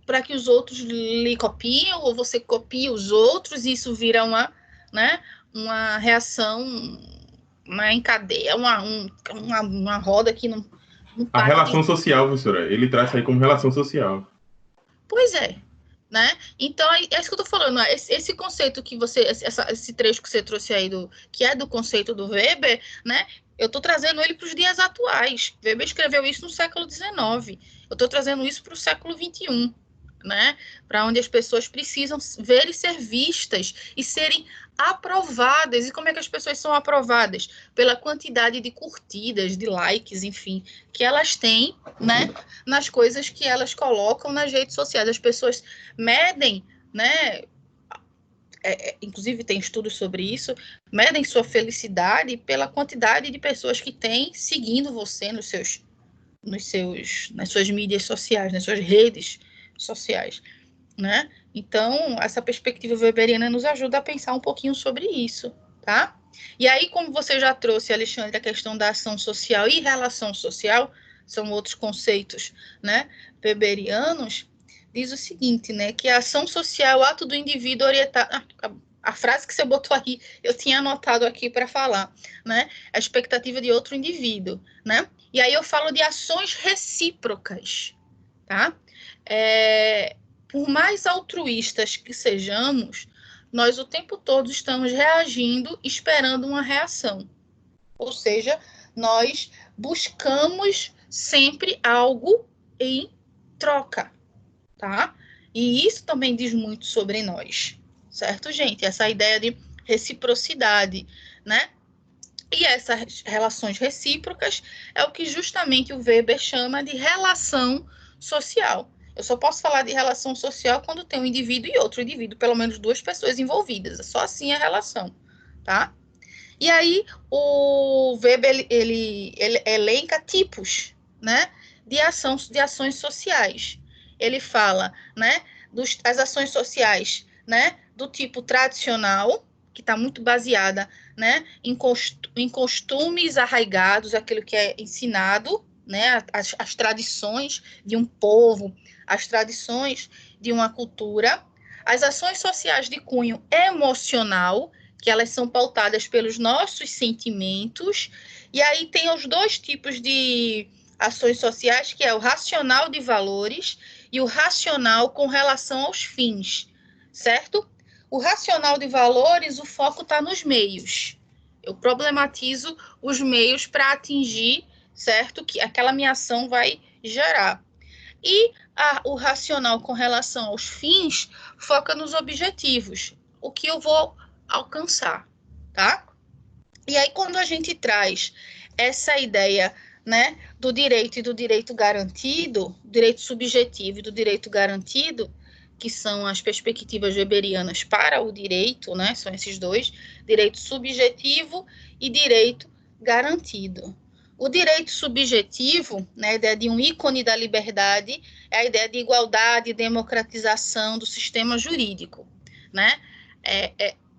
para que os outros lhe copiem, ou você copia os outros, e isso vira uma reação, uma encadeia, uma roda que não para. A relação social, professora, ele traz aí como relação social. Pois é. Né? Então, é isso que eu tô falando, esse conceito que esse trecho que você trouxe aí, que é do conceito do Weber, né? Eu tô trazendo ele para os dias atuais. Weber escreveu isso no século XIX. Eu tô trazendo isso para o século XXI, né? Para onde as pessoas precisam ver e ser vistas e serem aprovadas. E como é que as pessoas são aprovadas? Pela quantidade de curtidas, de likes, enfim, que elas têm, né, nas coisas que elas colocam nas redes sociais. As pessoas medem, né, inclusive tem estudos sobre isso, medem sua felicidade pela quantidade de pessoas que têm seguindo você nas suas mídias sociais, nas suas redes sociais, né? Então, essa perspectiva weberiana nos ajuda a pensar um pouquinho sobre isso, tá? E aí, como você já trouxe, Alexandre, a questão da ação social e relação social, são outros conceitos, né, weberianos, diz o seguinte, né, que a ação social é o ato do indivíduo orientado... A frase que você botou aí, eu tinha anotado aqui para falar, né, a expectativa de outro indivíduo, né? E aí eu falo de ações recíprocas, tá? Por mais altruístas que sejamos, nós o tempo todo estamos reagindo, esperando uma reação. Ou seja, nós buscamos sempre algo em troca, tá? E isso também diz muito sobre nós, certo, gente? Essa ideia de reciprocidade, né? E essas relações recíprocas é o que justamente o Weber chama de relação social. Eu só posso falar de relação social quando tem um indivíduo e outro indivíduo, pelo menos duas pessoas envolvidas. Só assim a relação, tá? E aí o Weber ele elenca tipos, né, de ações sociais. Ele fala, né, das ações sociais, né, do tipo tradicional, que está muito baseada, né, em costumes arraigados, aquilo que é ensinado, né, as tradições de um povo, as tradições de uma cultura. As ações sociais de cunho emocional, que elas são pautadas pelos nossos sentimentos, e aí tem os dois tipos de ações sociais, que é o racional de valores e o racional com relação aos fins, certo? O racional de valores, o foco está nos meios. Eu problematizo os meios para atingir, certo? Que aquela minha ação vai gerar. E o racional com relação aos fins foca nos objetivos, o que eu vou alcançar, tá? E aí, quando a gente traz essa ideia, né, do direito e do direito garantido, direito subjetivo e do direito garantido, que são as perspectivas weberianas para o direito, né, são esses dois, direito subjetivo e direito garantido. O direito subjetivo, né, a ideia de um ícone da liberdade, é a ideia de igualdade e democratização do sistema jurídico, né?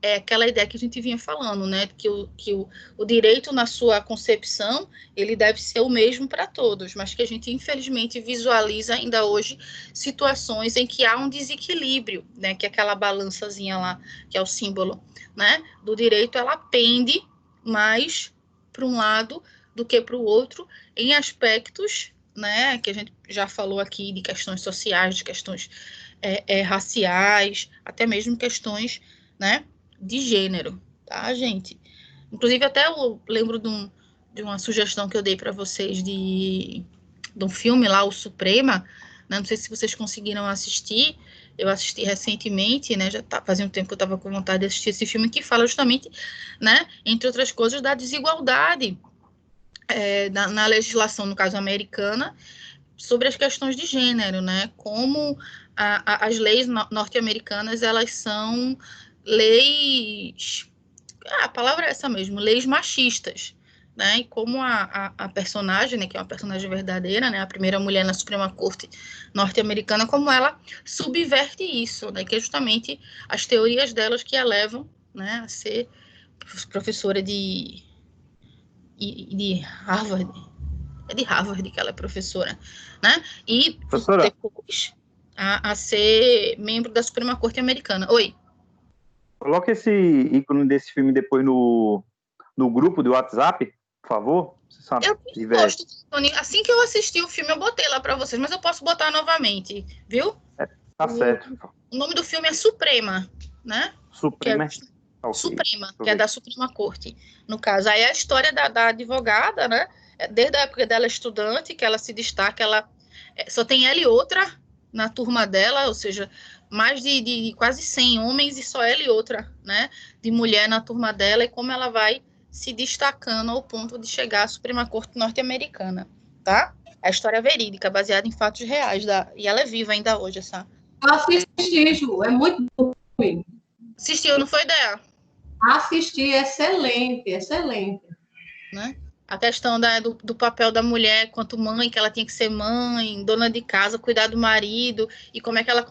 É aquela ideia que a gente vinha falando, né, que o direito, na sua concepção, ele deve ser o mesmo para todos, mas que a gente, infelizmente, visualiza ainda hoje situações em que há um desequilíbrio, né, que aquela balançazinha lá, que é o símbolo, né, do direito, ela pende mais para um lado do que para o outro, em aspectos, né, que a gente já falou aqui, de questões sociais, de questões raciais, até mesmo questões, né, de gênero, tá, gente? Inclusive, até eu lembro de uma sugestão que eu dei para vocês de um filme lá, o Suprema, né? Não sei se vocês conseguiram assistir, eu assisti recentemente, né, fazia um tempo que eu estava com vontade de assistir esse filme, que fala justamente, né, entre outras coisas, da desigualdade na legislação, no caso americana, sobre as questões de gênero, né, como as leis norte-americanas, elas são leis, a palavra é essa mesmo, leis machistas, né, e como a personagem, né, que é uma personagem verdadeira, né, a primeira mulher na Suprema Corte norte-americana, como ela subverte isso, né, que é justamente as teorias delas que a levam, né, a ser professora de Harvard, é de Harvard que ela é professora, né, e Professora, depois a ser membro da Suprema Corte americana. Oi. coloca esse ícone desse filme depois no grupo do WhatsApp, por favor. Eu posto, Tony. Assim que eu assisti o filme, eu botei lá para vocês, mas eu posso botar novamente, viu? Tá certo. O nome do filme é Suprema, né? Suprema. Suprema, que é da Suprema Corte, no caso. Aí é a história da advogada, né? Desde a época dela estudante, que ela se destaca, ela só tem ela e outra na turma dela, ou seja, mais de quase 100 homens e só ela e outra, né, de mulher na turma dela, e como ela vai se destacando ao ponto de chegar à Suprema Corte norte-americana, tá? É a história verídica, baseada em fatos reais, e ela é viva ainda hoje, essa. Eu assisti, Ju, é muito bom. Assistiu, não foi, ideia? Assisti, excelente, excelente. Né? A questão do papel da mulher quanto mãe, que ela tinha que ser mãe, dona de casa, cuidar do marido, e como é que ela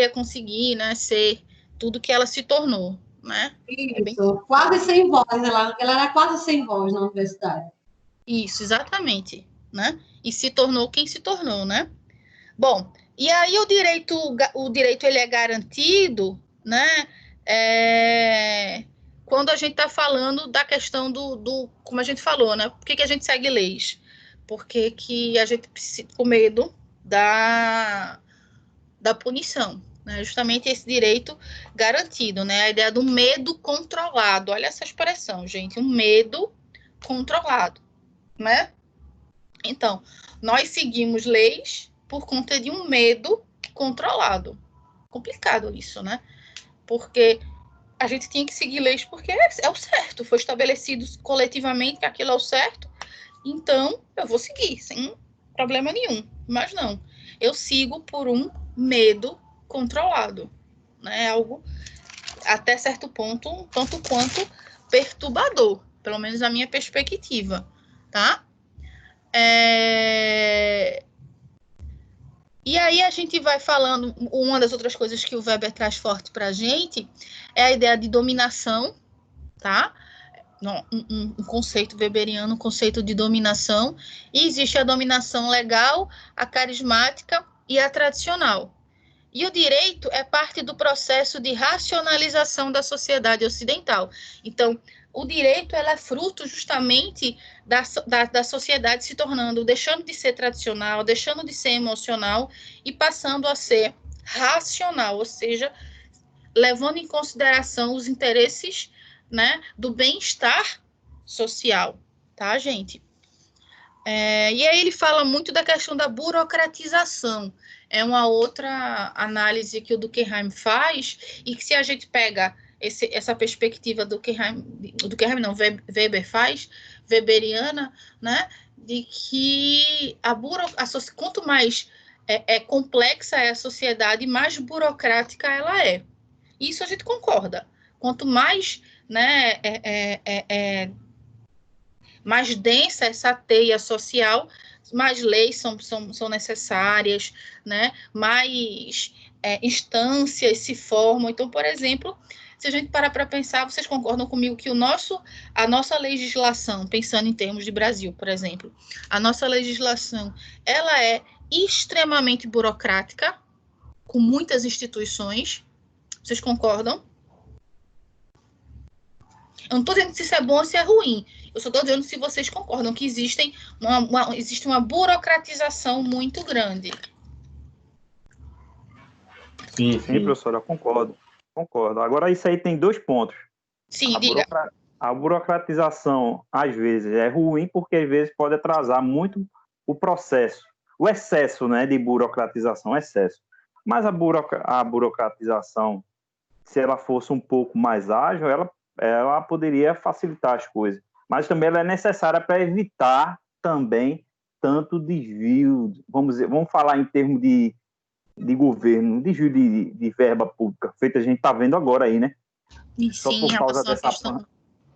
ia conseguir, né, ser tudo que ela se tornou, né? Isso, quase sem voz, ela era quase sem voz na universidade. Isso, exatamente, né? E se tornou quem se tornou, né? Bom, e aí o direito ele é garantido, né? Quando a gente está falando da questão do como a gente falou, né? Por que a gente segue leis? Porque que a gente precisa, com medo da punição, né? Justamente esse direito garantido, né? A ideia do medo controlado. Olha essa expressão, gente, um medo controlado, né? Então, nós seguimos leis por conta de um medo controlado, complicado isso, né? Porque a gente tinha que seguir leis porque é o certo, foi estabelecido coletivamente que aquilo é o certo, então eu vou seguir, sem problema nenhum. Mas não, eu sigo por um medo controlado, né? Algo até certo ponto, um tanto quanto perturbador, pelo menos na minha perspectiva, tá? E aí a gente vai falando, uma das outras coisas que o Weber traz forte para a gente é a ideia de dominação, tá? Um conceito weberiano, um conceito de dominação, e existe a dominação legal, a carismática e a tradicional. E o direito é parte do processo de racionalização da sociedade ocidental. Então, o direito ela é fruto justamente da sociedade se tornando, deixando de ser tradicional, deixando de ser emocional e passando a ser racional, ou seja, levando em consideração os interesses, né, do bem-estar social, tá, gente? E aí ele fala muito da questão da burocratização. É uma outra análise que o Durkheim faz, e que se a gente pega essa perspectiva do Durkheim não, Weber faz, weberiana, né, de que quanto mais complexa é a sociedade, mais burocrática ela é. Isso a gente concorda. Quanto mais, né, mais densa essa teia social, mais leis são necessárias, né? Mais instâncias se formam. Então, por exemplo, se a gente parar para pensar, vocês concordam comigo que a nossa legislação, pensando em termos de Brasil, por exemplo, a nossa legislação, ela é extremamente burocrática, com muitas instituições. Vocês concordam? Eu não estou dizendo se isso é bom ou se é ruim. Eu só estou dizendo se vocês concordam que existe uma burocratização muito grande. Sim, professora, concordo. Agora, isso aí tem 2 pontos. Sim, diga. A burocratização, às vezes, é ruim porque, às vezes, pode atrasar muito o processo. O excesso, né, de burocratização, excesso. Mas a burocratização, se ela fosse um pouco mais ágil, ela poderia facilitar as coisas. Mas também ela é necessária para evitar também tanto desvio, vamos falar em termos de governo, desvio de verba pública, feito a gente está vendo agora aí, né? Sim, só por causa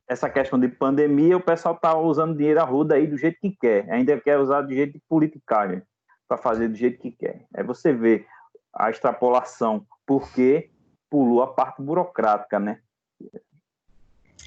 essa questão de pandemia, o pessoal está usando dinheiro arruda aí do jeito que quer, ainda quer usar do jeito de politicagem, para fazer do jeito que quer. Aí você vê a extrapolação, porque pulou a parte burocrática, né?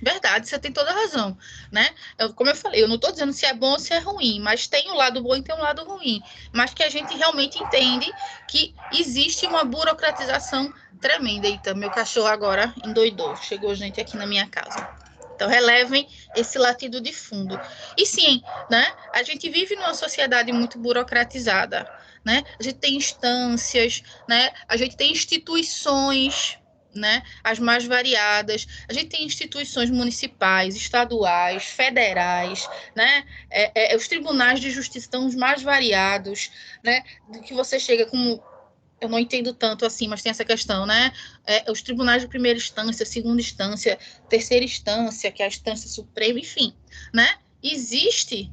Verdade, você tem toda a razão, né? Como eu falei, eu não estou dizendo se é bom ou se é ruim, mas tem um lado bom e tem um lado ruim. Mas que a gente realmente entende que existe uma burocratização tremenda. Eita, meu cachorro agora endoidou. Chegou gente aqui na minha casa. Então, relevem esse latido de fundo. E sim, né? A gente vive numa sociedade muito burocratizada, né? A gente tem instâncias, né? A gente tem instituições, né, as mais variadas. A gente tem instituições municipais, estaduais, federais, né, os tribunais de justiça estão os mais variados, né, do que você chega como... Eu não entendo tanto assim, mas tem essa questão, né, os tribunais de primeira instância, segunda instância, terceira instância, que é a instância suprema, enfim, né, existe,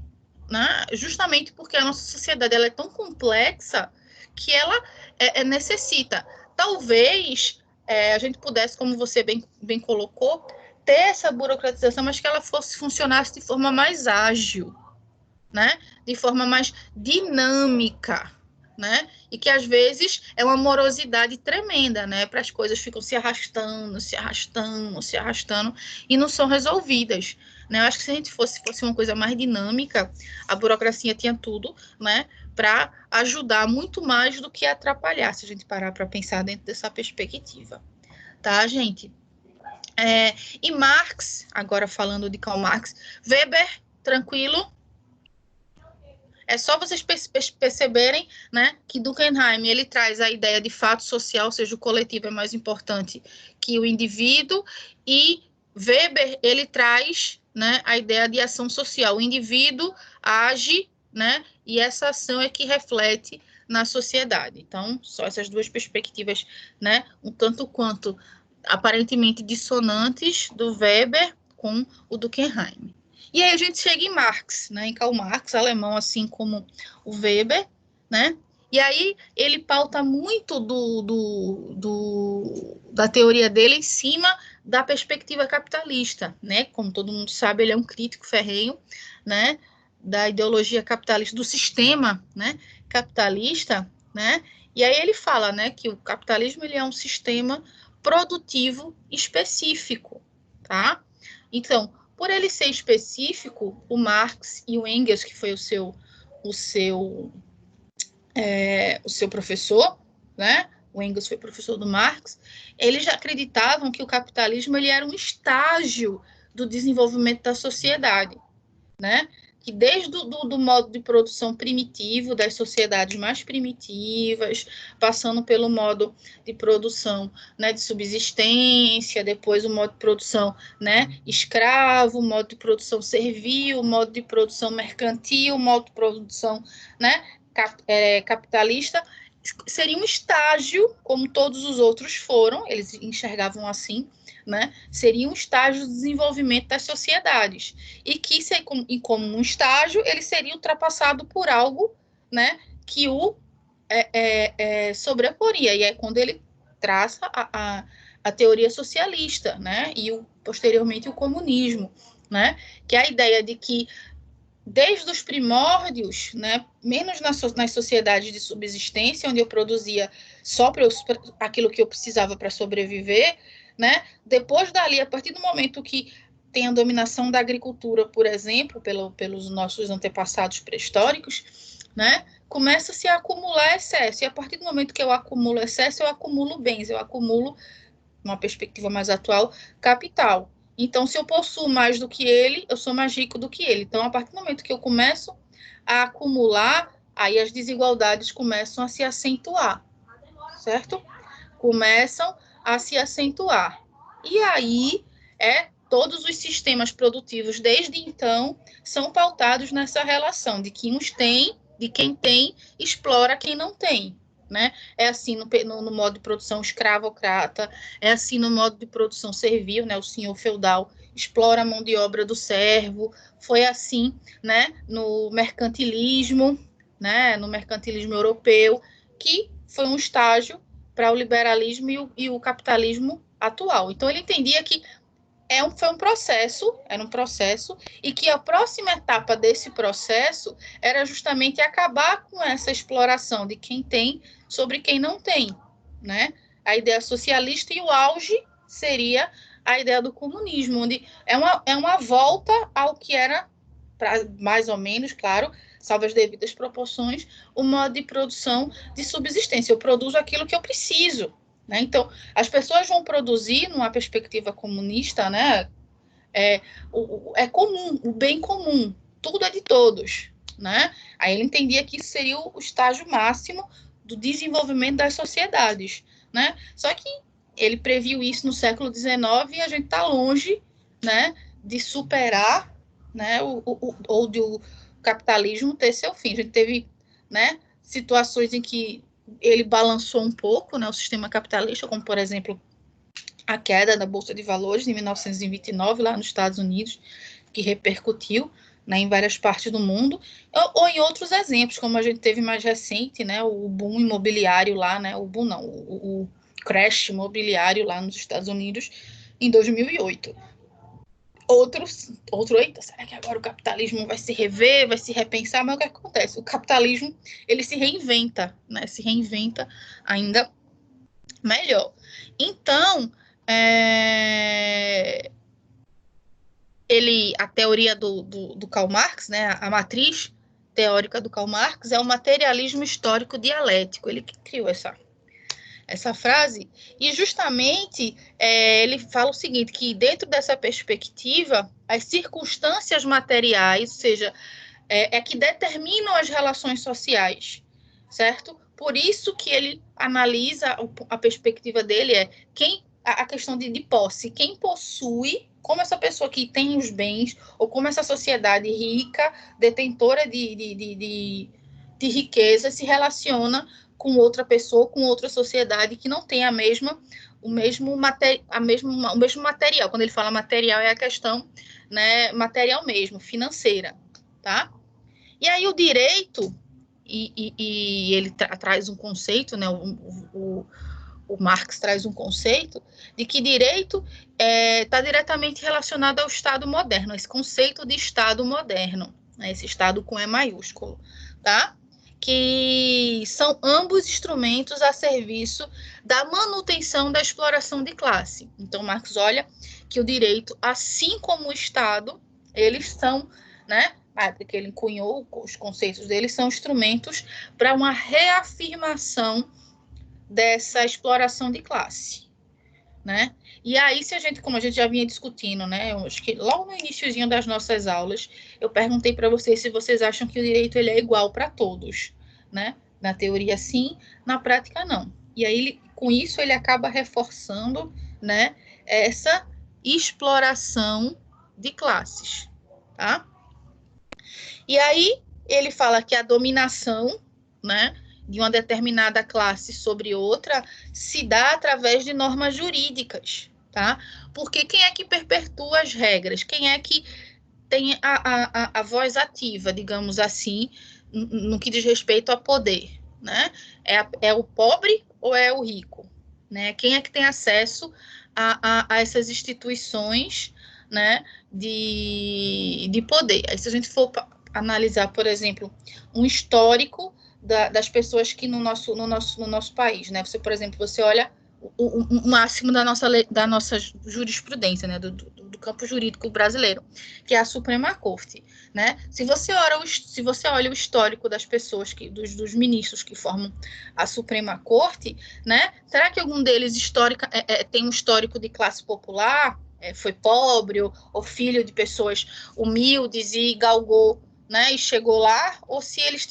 né, justamente porque a nossa sociedade ela é tão complexa que ela necessita, talvez... a gente pudesse, como você bem colocou, ter essa burocratização, mas que ela funcionasse de forma mais ágil, né? De forma mais dinâmica, né? E que, às vezes, é uma morosidade tremenda, né? Para as coisas ficam se arrastando, e não são resolvidas, né? Eu acho que se a gente fosse uma coisa mais dinâmica, a burocracia tinha tudo, né? Para ajudar muito mais do que atrapalhar, se a gente parar para pensar dentro dessa perspectiva. Tá, gente? E Marx, agora falando de Karl Marx, Weber, tranquilo? É só vocês perceberem, né, que Durkheim, ele traz a ideia de fato social, ou seja, o coletivo é mais importante que o indivíduo, e Weber, ele traz, né, a ideia de ação social. O indivíduo age, né, e essa ação é que reflete na sociedade. Então, só essas duas perspectivas, né, um tanto quanto aparentemente dissonantes do Weber com o Durkheim. E aí a gente chega em Marx, né, em Karl Marx, alemão, assim como o Weber, né? E aí ele pauta muito da teoria dele em cima da perspectiva capitalista, né? Como todo mundo sabe, ele é um crítico ferrenho, né, da ideologia capitalista, do sistema, né, capitalista, né? E aí ele fala, né, que o capitalismo ele é um sistema produtivo específico, tá? Então, por ele ser específico, o Marx e o Engels, que foi o seu professor, né? O Engels foi professor do Marx, eles já acreditavam que o capitalismo ele era um estágio do desenvolvimento da sociedade, né? Que desde do modo de produção primitivo, das sociedades mais primitivas, passando pelo modo de produção, né, de subsistência, depois o modo de produção, né, escravo, o modo de produção servil, o modo de produção mercantil, o modo de produção, né, capitalista, seria um estágio, como todos os outros foram, eles enxergavam assim, né, seria um estágio de desenvolvimento das sociedades, e que, como um estágio, ele seria ultrapassado por algo, né, que o sobreporia, e é quando ele traça a teoria socialista, né, e posteriormente o comunismo, né, que é a ideia de que desde os primórdios, né, menos nas sociedades de subsistência, onde eu produzia só aquilo que eu precisava para sobreviver, né, depois dali, a partir do momento que tem a dominação da agricultura, por exemplo, pelos nossos antepassados pré-históricos, né, começa-se a acumular excesso, e a partir do momento que eu acumulo excesso, eu acumulo bens, eu acumulo, uma perspectiva mais atual, capital. Então, se eu possuo mais do que ele, eu sou mais rico do que ele. Então, a partir do momento que eu começo a acumular, aí as desigualdades começam a se acentuar, certo? Começam a se acentuar. E aí, todos os sistemas produtivos, desde então, são pautados nessa relação de que uns têm, de quem tem, explora quem não tem. Né? É assim no modo de produção escravocrata, é assim no modo de produção servil, né? O senhor feudal explora a mão de obra do servo, foi assim, né? No mercantilismo, né? No mercantilismo europeu, que foi um estágio para o liberalismo e o capitalismo atual. Então ele entendia que foi um processo, era um processo, e que a próxima etapa desse processo era justamente acabar com essa exploração de quem tem sobre quem não tem, né? A ideia socialista, e o auge seria a ideia do comunismo, onde é uma volta ao que era, mais ou menos, claro, salvo as devidas proporções, o modo de produção de subsistência. Eu produzo aquilo que eu preciso, né? Então, as pessoas vão produzir, numa perspectiva comunista, né? É comum, o bem comum, tudo é de todos, né? Aí ele entendia que isso seria o estágio máximo do desenvolvimento das sociedades, né? Só que ele previu isso no século XIX e a gente está longe, né, de superar, né, ou do capitalismo ter seu fim. A gente teve, né, situações em que ele balançou um pouco, né, o sistema capitalista, como, por exemplo, a queda da Bolsa de Valores em 1929, lá nos Estados Unidos, que repercutiu, né, em várias partes do mundo, ou em outros exemplos, como a gente teve mais recente, né, o boom imobiliário lá, né, o boom não, o crash imobiliário lá nos Estados Unidos em 2008. Eita, será que agora o capitalismo vai se rever, vai se repensar? Mas o que acontece? O capitalismo, ele se reinventa, né? Se reinventa ainda melhor. Então, a teoria do Karl Marx, né? A matriz teórica do Karl Marx é o materialismo histórico dialético. Ele que criou essa frase, e justamente ele fala o seguinte, que dentro dessa perspectiva, as circunstâncias materiais, ou seja, que determinam as relações sociais, certo? Por isso que ele analisa, a perspectiva dele a questão de posse, quem possui, como essa pessoa que tem os bens, ou como essa sociedade rica, detentora de riqueza se relaciona com outra pessoa, com outra sociedade que não tem o mesmo material. Quando ele fala material, é a questão, né, material mesmo, financeira, tá? E aí o direito, e ele traz um conceito, né, o Marx traz um conceito de que direito está diretamente relacionado ao Estado moderno, esse conceito de Estado moderno, né, esse Estado com E maiúsculo, tá? Que são ambos instrumentos a serviço da manutenção da exploração de classe. Então, Marx olha que o direito, assim como o Estado, eles são, né, que ele cunhou os conceitos deles, são instrumentos para uma reafirmação dessa exploração de classe, né? E aí, como a gente já vinha discutindo, né, eu acho que logo no iniciozinho das nossas aulas, eu perguntei para vocês se vocês acham que o direito ele é igual para todos, né? Na teoria, sim, na prática, não. E aí, com isso, ele acaba reforçando, né, essa exploração de classes, tá? E aí, ele fala que a dominação, né, de uma determinada classe sobre outra se dá através de normas jurídicas, tá? Porque quem é que perpetua as regras? Quem é que tem a voz ativa, digamos assim, no que diz respeito a poder, né? É o pobre ou é o rico, né? Quem é que tem acesso a essas instituições, né, de poder? Aí, se a gente for analisar, por exemplo, um histórico das pessoas que no nosso país, né? Você, por exemplo, você olha o máximo da nossa jurisprudência, né? Do campo jurídico brasileiro, que é a Suprema Corte, né? Se você olha o histórico das pessoas dos ministros que formam a Suprema Corte, né? Será que algum deles tem um histórico de classe popular? Foi pobre ou filho de pessoas humildes e galgou, né, e chegou lá, ou se eles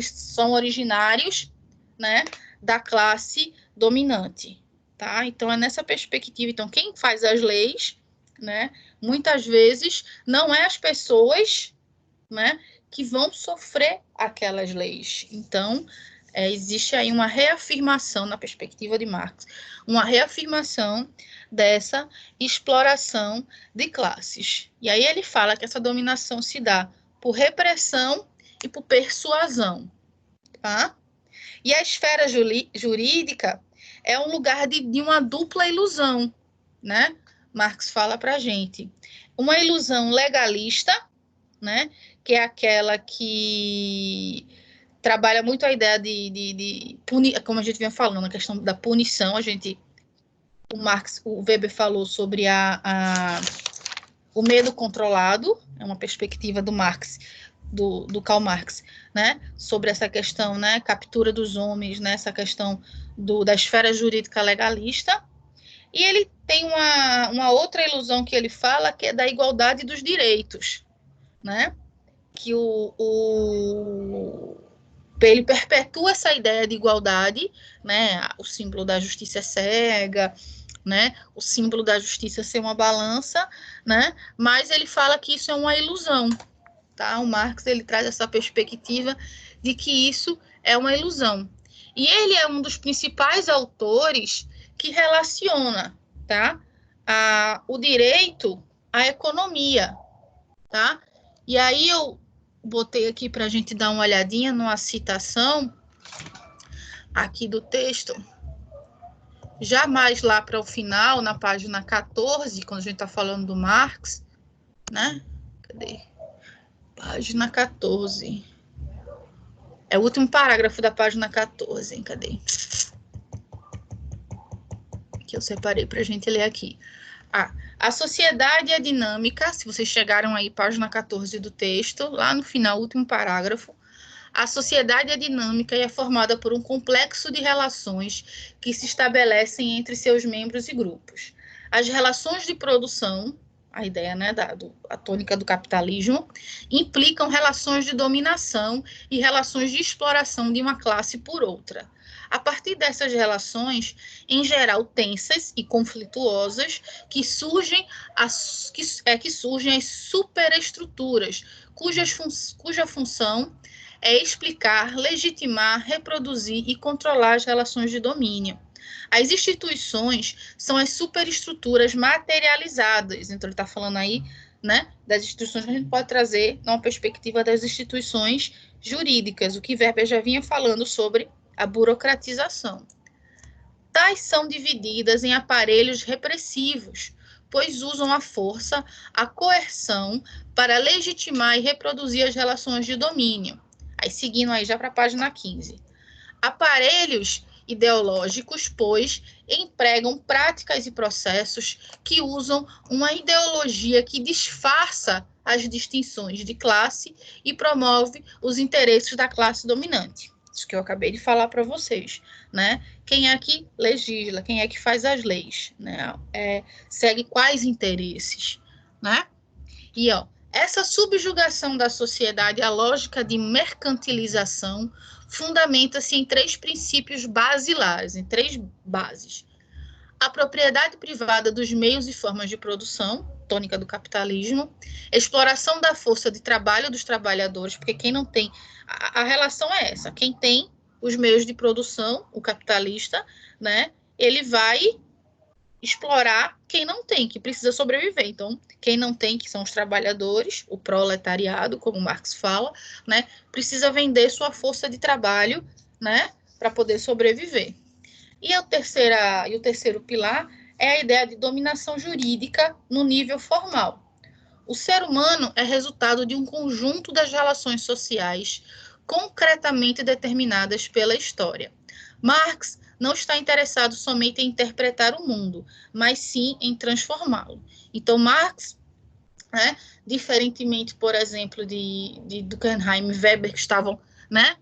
são originários, né, da classe dominante, tá? Então é nessa perspectiva. Então quem faz as leis, né, muitas vezes não é as pessoas, né, que vão sofrer aquelas leis. Então existe aí uma reafirmação na perspectiva de Marx, uma reafirmação dessa exploração de classes. E aí ele fala que essa dominação se dá por repressão e por persuasão, tá? E a esfera jurídica é um lugar de uma dupla ilusão, né? Marx fala para a gente. Uma ilusão legalista, né? Que é aquela que trabalha muito a ideia de punir, como a gente vinha falando, a questão da punição. O Weber falou sobre o medo controlado, é uma perspectiva do Marx, do Karl Marx, né, sobre essa questão, né, captura dos homens, né, essa questão da esfera jurídica legalista. E ele tem uma outra ilusão que ele fala, que é da igualdade dos direitos, né, que ele perpetua essa ideia de igualdade, né, o símbolo da justiça cega, né, o símbolo da justiça ser uma balança, né, mas ele fala que isso é uma ilusão, tá? O Marx, ele traz essa perspectiva de que isso é uma ilusão. E ele é um dos principais autores que relaciona, tá, o direito à economia, tá? E aí eu botei aqui para a gente dar uma olhadinha numa citação aqui do texto, já mais lá para o final, na página 14, quando a gente está falando do Marx, né? Cadê? Página 14. É o último parágrafo da página 14, hein? Cadê? Que eu separei para a gente ler aqui. A sociedade é dinâmica, se vocês chegaram aí, página 14 do texto, lá no final, último parágrafo. A sociedade é dinâmica e é formada por um complexo de relações que se estabelecem entre seus membros e grupos. As relações de produção, a ideia, né, a tônica do capitalismo, implicam relações de dominação e relações de exploração de uma classe por outra. A partir dessas relações, em geral tensas e conflituosas, que surgem as superestruturas, cuja função é explicar, legitimar, reproduzir e controlar as relações de domínio. As instituições são as superestruturas materializadas. Então, ele está falando aí, né, das instituições que a gente pode trazer numa perspectiva das instituições jurídicas, o que Weber já vinha falando sobre a burocratização. Tais são divididas em aparelhos repressivos, pois usam a força, a coerção, para legitimar e reproduzir as relações de domínio. Aí, seguindo aí já para a página 15. Aparelhos ideológicos, pois, empregam práticas e processos que usam uma ideologia que disfarça as distinções de classe e promove os interesses da classe dominante. Isso que eu acabei de falar para vocês, né? Quem é que legisla, quem é que faz as leis, né? Segue quais interesses, né? E, essa subjugação da sociedade à lógica de mercantilização fundamenta-se em 3 princípios basilares, em 3 bases. A propriedade privada dos meios e formas de produção, tônica do capitalismo, exploração da força de trabalho dos trabalhadores, porque quem não tem... A relação é essa, quem tem os meios de produção, o capitalista, né, ele vai explorar quem não tem, que precisa sobreviver. Então, quem não tem, que são os trabalhadores, o proletariado, como Marx fala, né, precisa vender sua força de trabalho, né, para poder sobreviver. E o terceiro pilar é a ideia de dominação jurídica no nível formal. O ser humano é resultado de um conjunto das relações sociais concretamente determinadas pela história. Marx não está interessado somente em interpretar o mundo, mas sim em transformá-lo. Então, Marx, né, diferentemente, por exemplo, de Durkheim e Weber, que estavam, né,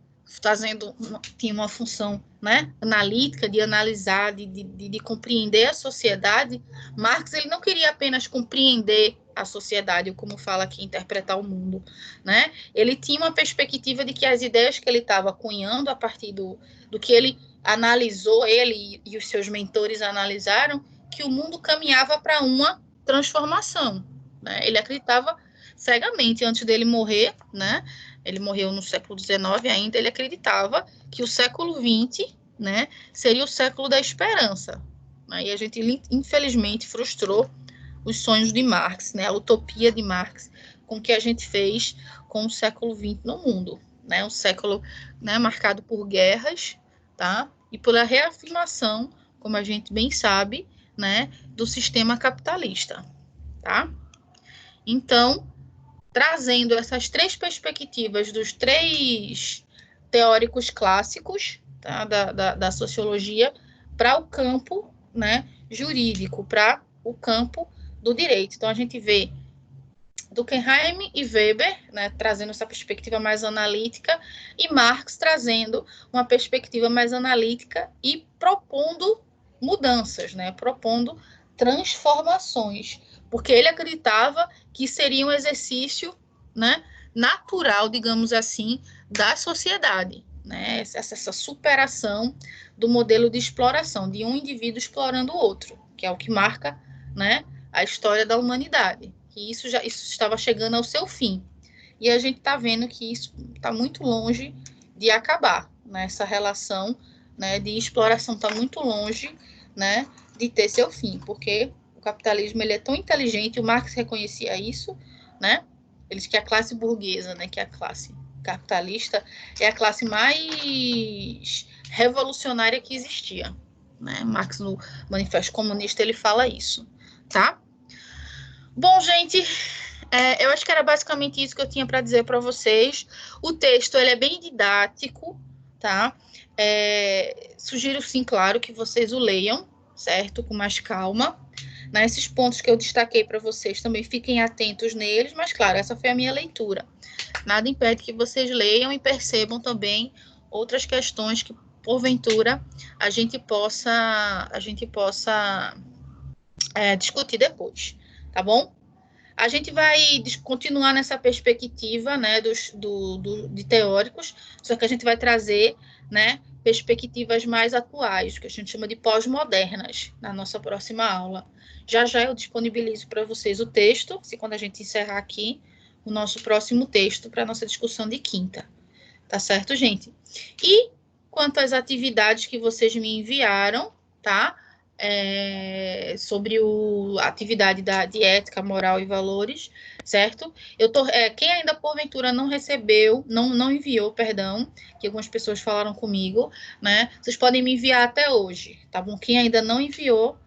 tinha uma função, né, analítica, de analisar, de compreender a sociedade, Marx ele não queria apenas compreender a sociedade, como fala aqui, interpretar o mundo, né? Ele tinha uma perspectiva de que as ideias que ele estava cunhando a partir do que ele analisou, ele e os seus mentores analisaram, que o mundo caminhava para uma transformação, né? Ele acreditava cegamente antes dele morrer, né? Ele morreu no século XIX ainda, ele acreditava que o século XX, né, seria o século da esperança. Né? E a gente, infelizmente, frustrou os sonhos de Marx, né, a utopia de Marx, com o que a gente fez com o século XX no mundo. Né? Um século, né, marcado por guerras, tá? E pela reafirmação, como a gente bem sabe, né, do sistema capitalista. Tá? Então, trazendo essas 3 perspectivas dos 3 teóricos clássicos, tá, da sociologia para o campo, né, jurídico, para o campo do direito. Então, a gente vê Durkheim e Weber, né, trazendo essa perspectiva mais analítica, e Marx trazendo uma perspectiva mais analítica e propondo mudanças, né, propondo transformações, porque ele acreditava que seria um exercício, né, natural, digamos assim, da sociedade, né, essa superação do modelo de exploração, de um indivíduo explorando o outro, que é o que marca, né, a história da humanidade, que isso estava chegando ao seu fim. E a gente está vendo que isso está muito longe de acabar, né, essa relação, né, de exploração está muito longe, né, de ter seu fim, porque o capitalismo ele é tão inteligente, o Marx reconhecia isso, né? Ele diz que a classe burguesa, né, que é a classe capitalista, é a classe mais revolucionária que existia, né? Marx no Manifesto Comunista ele fala isso, tá? Bom, gente, eu acho que era basicamente isso que eu tinha para dizer para vocês. O texto ele é bem didático, tá? Sugiro sim, claro, que vocês o leiam, certo? Com mais calma. Nesses pontos que eu destaquei para vocês, também fiquem atentos neles, mas, claro, essa foi a minha leitura. Nada impede que vocês leiam e percebam também outras questões que, porventura, a gente possa discutir depois, tá bom? A gente vai continuar nessa perspectiva, né, de teóricos, só que a gente vai trazer, né, perspectivas mais atuais, que a gente chama de pós-modernas, na nossa próxima aula. Já eu disponibilizo para vocês o texto, quando a gente encerrar aqui, o nosso próximo texto para a nossa discussão de quinta. Tá certo, gente? E quanto às atividades que vocês me enviaram, tá? Sobre a atividade de ética, moral e valores, certo? Quem ainda porventura não recebeu, não enviou, perdão, que algumas pessoas falaram comigo, né? Vocês podem me enviar até hoje, tá bom? Quem ainda não enviou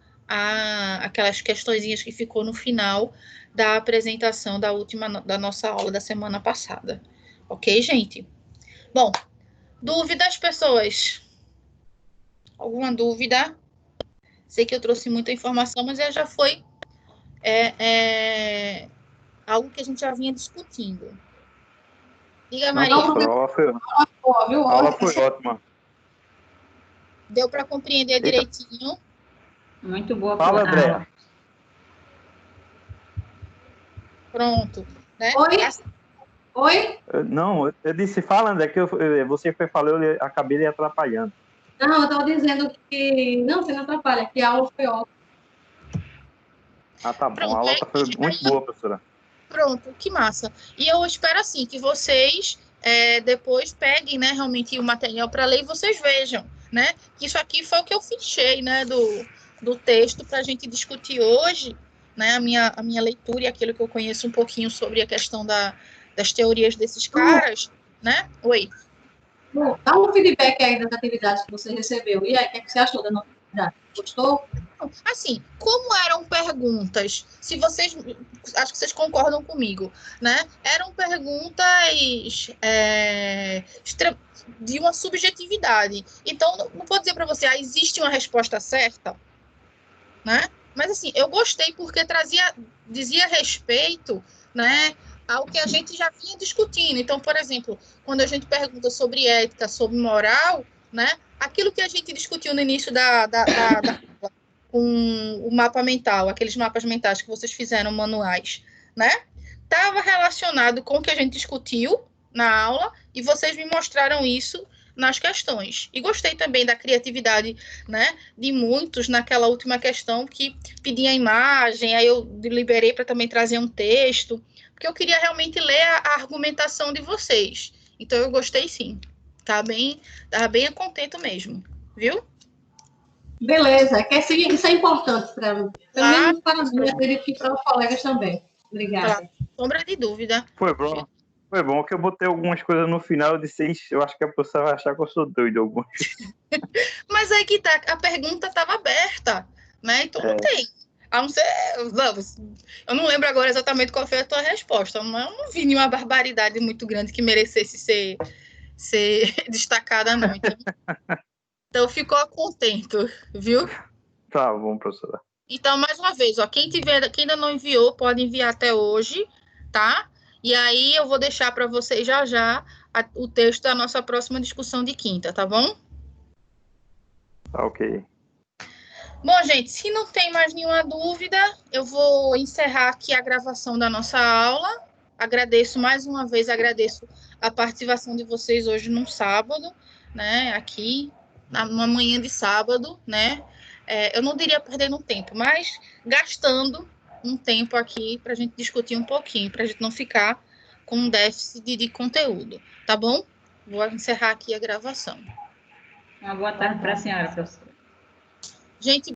aquelas questõezinhas que ficou no final da apresentação da nossa aula da semana passada. Ok, gente? Bom, dúvidas, pessoas? Alguma dúvida? Sei que eu trouxe muita informação, mas já foi algo que a gente já vinha discutindo. Diga, Maria. Não, professora, a aula foi ótima. Deu para compreender direitinho? Muito boa. Fala, André. Pronto. Né? Oi? Não, eu disse, fala, André, que você foi falando, eu acabei lhe atrapalhando. Não, eu estava dizendo que... Não, você não atrapalha, que a aula foi ótima. Ah, tá bom. Pronto, A aula foi muito boa, professora. Pronto, que massa. E eu espero, assim, que vocês depois peguem, né, realmente o material para ler e vocês vejam, né? Que isso aqui foi o que eu fichei, né, do texto para a gente discutir hoje, né? A minha leitura e aquilo que eu conheço um pouquinho sobre a questão das teorias desses caras, né? Oi. Bom, dá um feedback aí das atividades que você recebeu. E aí, o que você achou da nossa atividade? Gostou? Assim, como eram perguntas, acho que vocês concordam comigo, né? Eram perguntas de uma subjetividade. Então, não vou dizer para você, existe uma resposta certa, né? Mas assim, eu gostei porque dizia respeito, né, ao que a gente já vinha discutindo. Então, por exemplo, quando a gente pergunta sobre ética, sobre moral, né, aquilo que a gente discutiu no início com o mapa mental, aqueles mapas mentais que vocês fizeram manuais, né? Estava relacionado com o que a gente discutiu na aula e vocês me mostraram isso nas questões. E gostei também da criatividade, né, de muitos naquela última questão que pedia a imagem, aí eu liberei para também trazer um texto, porque eu queria realmente ler a argumentação de vocês. Então eu gostei sim. Tava bem contente mesmo, viu? Beleza, isso é importante para mim. Pelo menos para mim, acredito que para os colegas também. Obrigada. Claro, sombra de dúvida. Foi bom. Foi bom que eu botei algumas coisas no final, eu disse, eu acho que a professora vai achar que eu sou doido. Mas aí que tá, a pergunta estava aberta, né? Então não tem. A não ser, eu não lembro agora exatamente qual foi a tua resposta, mas eu não vi nenhuma barbaridade muito grande que merecesse ser destacada, não. Então ficou contento, viu? Tá bom, professora. Então, mais uma vez, quem ainda não enviou, pode enviar até hoje, tá? E aí eu vou deixar para vocês já o texto da nossa próxima discussão de quinta, tá bom? Tá ok. Bom, gente, se não tem mais nenhuma dúvida, eu vou encerrar aqui a gravação da nossa aula. Agradeço mais uma vez, a participação de vocês hoje num sábado, né? Aqui, numa manhã de sábado, né? Eu não diria perdendo tempo, mas gastando um tempo aqui para a gente discutir um pouquinho, para a gente não ficar com um déficit de conteúdo, tá bom? Vou encerrar aqui a gravação. Uma boa tarde para a senhora, professora. Gente,